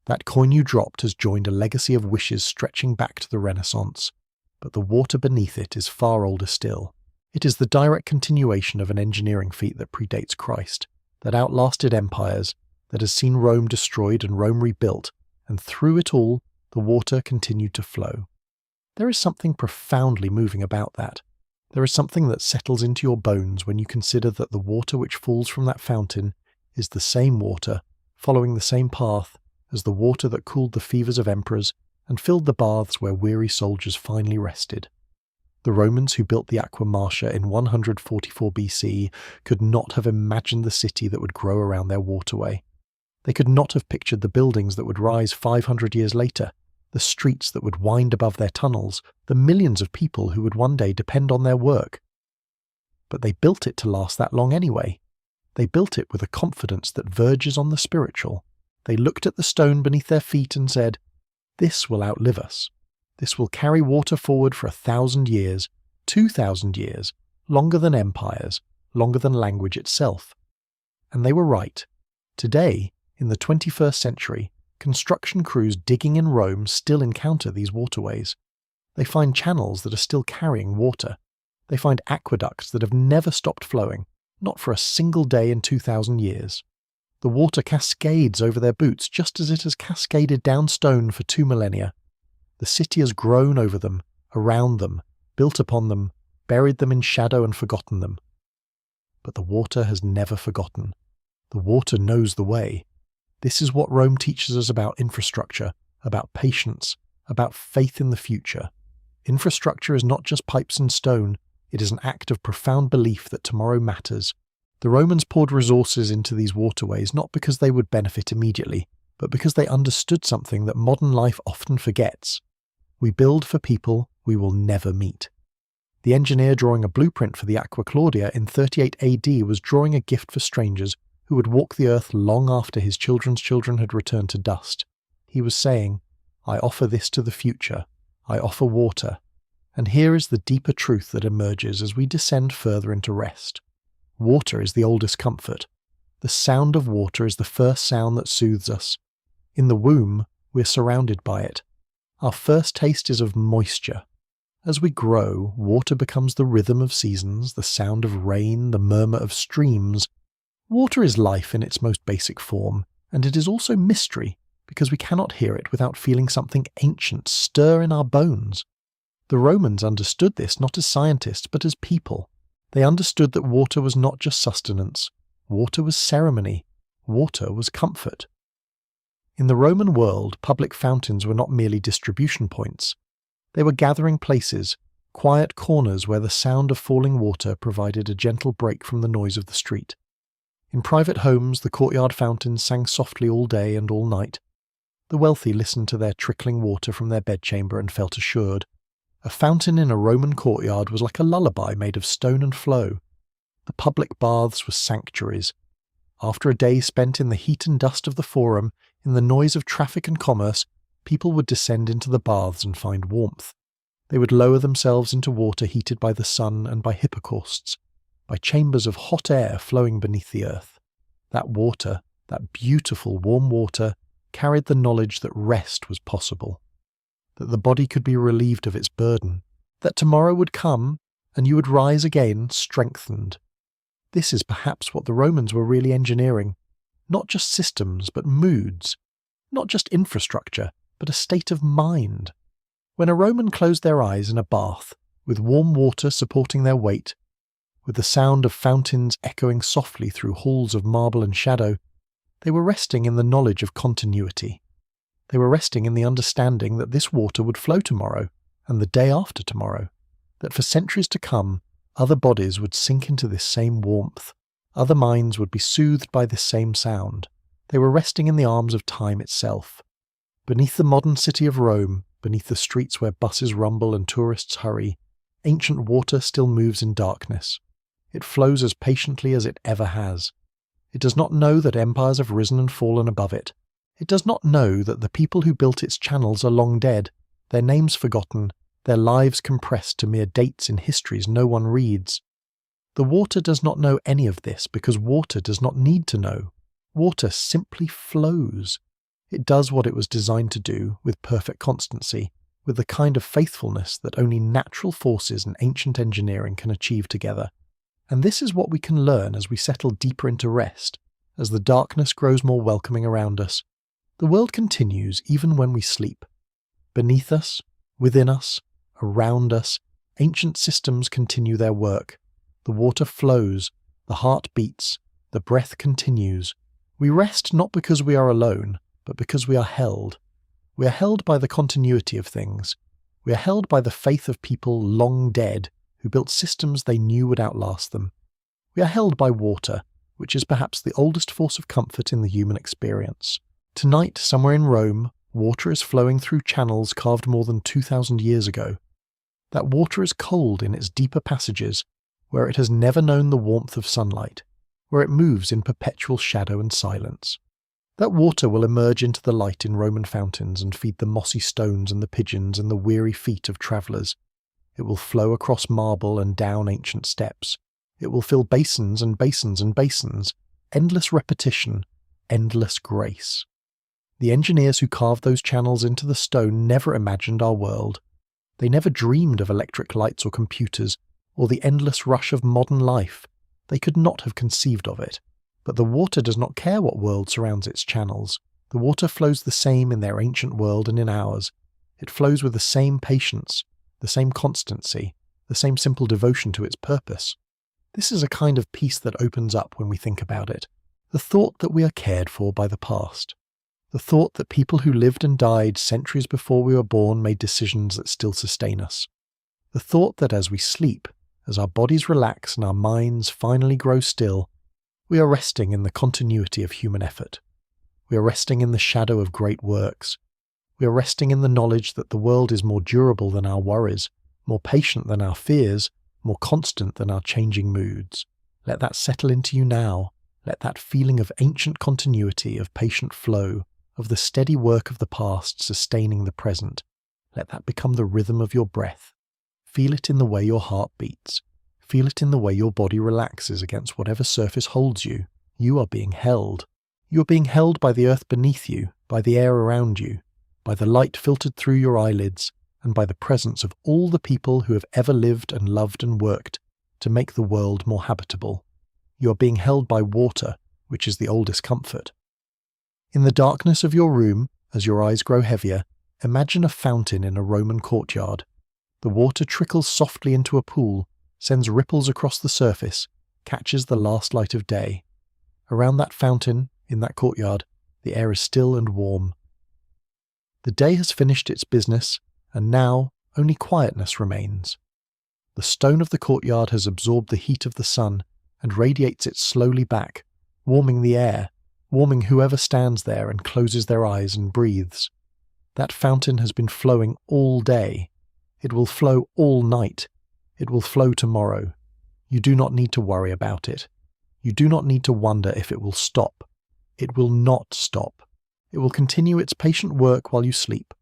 That coin you dropped has joined a legacy of wishes stretching back to the Renaissance, but the water beneath it is far older still. It is the direct continuation of an engineering feat that predates Christ, that outlasted empires, that has seen Rome destroyed and Rome rebuilt, and through it all, the water continued to flow. There is something profoundly moving about that. There is something that settles into your bones when you consider that the water which falls from that fountain is the same water, following the same path, as the water that cooled the fevers of emperors and filled the baths where weary soldiers finally rested. The Romans who built the Aqua Marcia in 144 BC could not have imagined the city that would grow around their waterway. They could not have pictured the buildings that would rise 500 years later, the streets that would wind above their tunnels, the millions of people who would one day depend on their work. But they built it to last that long anyway. They built it with a confidence that verges on the spiritual. They looked at the stone beneath their feet and said, "This will outlive us. This will carry water forward for 1,000 years, 2,000 years, longer than empires, longer than language itself." And they were right. Today, in the 21st century, construction crews digging in Rome still encounter these waterways. They find channels that are still carrying water. They find aqueducts that have never stopped flowing, not for a single day in 2,000 years. The water cascades over their boots just as it has cascaded down stone for 2 millennia. The city has grown over them, around them, built upon them, buried them in shadow and forgotten them. But the water has never forgotten. The water knows the way. This is what Rome teaches us about infrastructure, about patience, about faith in the future. Infrastructure is not just pipes and stone, it is an act of profound belief that tomorrow matters. The Romans poured resources into these waterways not because they would benefit immediately, but because they understood something that modern life often forgets. We build for people we will never meet. The engineer drawing a blueprint for the Aqua Claudia in 38 AD was drawing a gift for strangers who would walk the earth long after his children's children had returned to dust. He was saying, I offer this to the future. I offer water. And here is the deeper truth that emerges as we descend further into rest. Water is the oldest comfort. The sound of water is the first sound that soothes us. In the womb, we are surrounded by it. Our first taste is of moisture. As we grow, water becomes the rhythm of seasons, the sound of rain, the murmur of streams. Water is life in its most basic form, and it is also mystery, because we cannot hear it without feeling something ancient stir in our bones. The Romans understood this not as scientists, but as people. They understood that water was not just sustenance. Water was ceremony. Water was comfort. In the Roman world, public fountains were not merely distribution points. They were gathering places, quiet corners where the sound of falling water provided a gentle break from the noise of the street. In private homes, the courtyard fountains sang softly all day and all night. The wealthy listened to their trickling water from their bedchamber and felt assured. A fountain in a Roman courtyard was like a lullaby made of stone and flow. The public baths were sanctuaries. After a day spent in the heat and dust of the forum, in the noise of traffic and commerce, people would descend into the baths and find warmth. They would lower themselves into water heated by the sun and by hippocausts, by chambers of hot air flowing beneath the earth. That water, that beautiful warm water, carried the knowledge that rest was possible, that the body could be relieved of its burden, that tomorrow would come and you would rise again strengthened. This is perhaps what the Romans were really engineering, not just systems but moods, not just infrastructure but a state of mind. When a Roman closed their eyes in a bath, with warm water supporting their weight, with the sound of fountains echoing softly through halls of marble and shadow, they were resting in the knowledge of continuity. They were resting in the understanding that this water would flow tomorrow, and the day after tomorrow, that for centuries to come, other bodies would sink into this same warmth, other minds would be soothed by this same sound. They were resting in the arms of time itself. Beneath the modern city of Rome, beneath the streets where buses rumble and tourists hurry, ancient water still moves in darkness. It flows as patiently as it ever has. It does not know that empires have risen and fallen above it. It does not know that the people who built its channels are long dead, their names forgotten, their lives compressed to mere dates in histories no one reads. The water does not know any of this because water does not need to know. Water simply flows. It does what it was designed to do with perfect constancy, with the kind of faithfulness that only natural forces and ancient engineering can achieve together. And this is what we can learn as we settle deeper into rest, as the darkness grows more welcoming around us. The world continues even when we sleep. Beneath us, within us, around us, ancient systems continue their work. The water flows, the heart beats, the breath continues. We rest not because we are alone, but because we are held. We are held by the continuity of things. We are held by the faith of people long dead who built systems they knew would outlast them. We are held by water, which is perhaps the oldest force of comfort in the human experience. Tonight, somewhere in Rome, water is flowing through channels carved more than 2,000 years ago. That water is cold in its deeper passages, where it has never known the warmth of sunlight, where it moves in perpetual shadow and silence. That water will emerge into the light in Roman fountains and feed the mossy stones and the pigeons and the weary feet of travellers. It will flow across marble and down ancient steps. It will fill basins and basins and basins, endless repetition, endless grace. The engineers who carved those channels into the stone never imagined our world. They never dreamed of electric lights or computers, or the endless rush of modern life. They could not have conceived of it. But the water does not care what world surrounds its channels. The water flows the same in their ancient world and in ours. It flows with the same patience, the same constancy, the same simple devotion to its purpose. This is a kind of peace that opens up when we think about it. The thought that we are cared for by the past. The thought that people who lived and died centuries before we were born made decisions that still sustain us. The thought that as we sleep, as our bodies relax and our minds finally grow still, we are resting in the continuity of human effort. We are resting in the shadow of great works. We are resting in the knowledge that the world is more durable than our worries, more patient than our fears, more constant than our changing moods. Let that settle into you now. Let that feeling of ancient continuity, of patient flow, of the steady work of the past sustaining the present, let that become the rhythm of your breath. Feel it in the way your heart beats. Feel it in the way your body relaxes against whatever surface holds you. You are being held. You are being held by the earth beneath you, by the air around you, by the light filtered through your eyelids, and by the presence of all the people who have ever lived and loved and worked to make the world more habitable. You are being held by water, which is the oldest comfort. In the darkness of your room, as your eyes grow heavier, imagine a fountain in a Roman courtyard. The water trickles softly into a pool, sends ripples across the surface, catches the last light of day. Around that fountain, in that courtyard, the air is still and warm. The day has finished its business, and now only quietness remains. The stone of the courtyard has absorbed the heat of the sun and radiates it slowly back, warming the air, warming whoever stands there and closes their eyes and breathes. That fountain has been flowing all day. It will flow all night. It will flow tomorrow. You do not need to worry about it. You do not need to wonder if it will stop. It will not stop. It will continue its patient work while you sleep.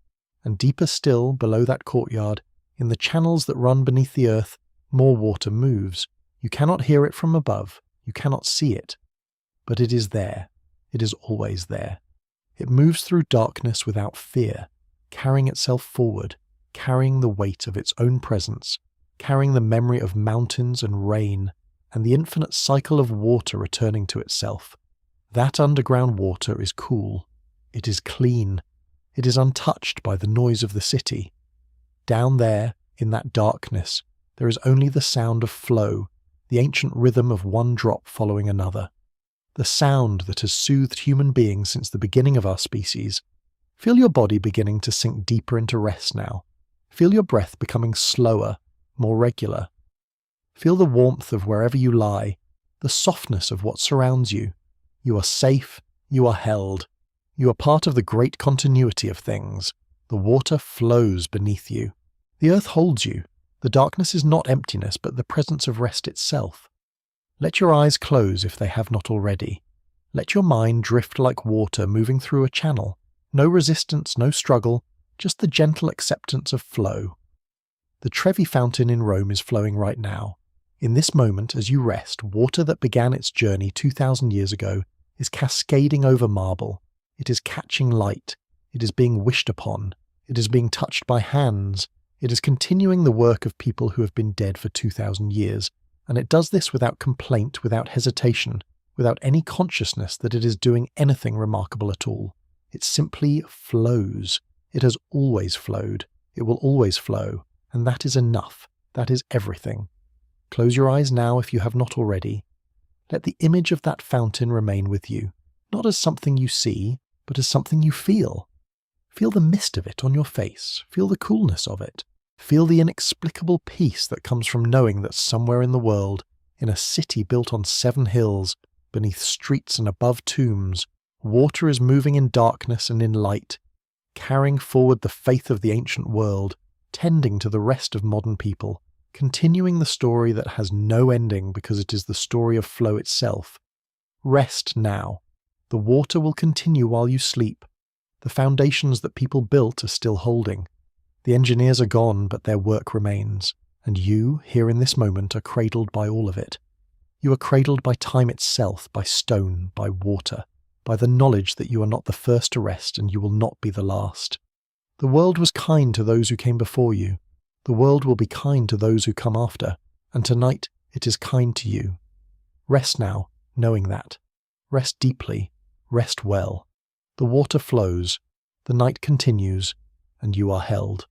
And deeper still, below that courtyard, in the channels that run beneath the earth, more water moves. You cannot hear it from above. You cannot see it. But it is there. It is always there. It moves through darkness without fear, carrying itself forward, carrying the weight of its own presence, carrying the memory of mountains and rain, and the infinite cycle of water returning to itself. That underground water is cool. It is clean. It is untouched by the noise of the city. Down there, in that darkness, there is only the sound of flow, the ancient rhythm of one drop following another. The sound that has soothed human beings since the beginning of our species. Feel your body beginning to sink deeper into rest now. Feel your breath becoming slower, more regular. Feel the warmth of wherever you lie, the softness of what surrounds you. You are safe, you are held. You are part of the great continuity of things. The water flows beneath you. The earth holds you. The darkness is not emptiness, but the presence of rest itself. Let your eyes close if they have not already. Let your mind drift like water moving through a channel. No resistance, no struggle, just the gentle acceptance of flow. The Trevi Fountain in Rome is flowing right now. In this moment, as you rest, water that began its journey 2,000 years ago is cascading over marble. It is catching light. It is being wished upon. It is being touched by hands. It is continuing the work of people who have been dead for 2,000 years, and it does this without complaint, without hesitation, without any consciousness that it is doing anything remarkable at all. It simply flows. It has always flowed. It will always flow, and that is enough. That is everything. Close your eyes now if you have not already. Let the image of that fountain remain with you, not as something you see, but as something you feel. Feel the mist of it on your face. Feel the coolness of it. Feel the inexplicable peace that comes from knowing that somewhere in the world, in a city built on 7 hills, beneath streets and above tombs, water is moving in darkness and in light, carrying forward the faith of the ancient world, tending to the rest of modern people, continuing the story that has no ending because it is the story of flow itself. Rest now. The water will continue while you sleep. The foundations that people built are still holding. The engineers are gone, but their work remains, and you, here in this moment, are cradled by all of it. You are cradled by time itself, by stone, by water, by the knowledge that you are not the first to rest and you will not be the last. The world was kind to those who came before you. The world will be kind to those who come after, and tonight it is kind to you. Rest now, knowing that. Rest deeply. Rest well. The water flows. The night continues, and you are held.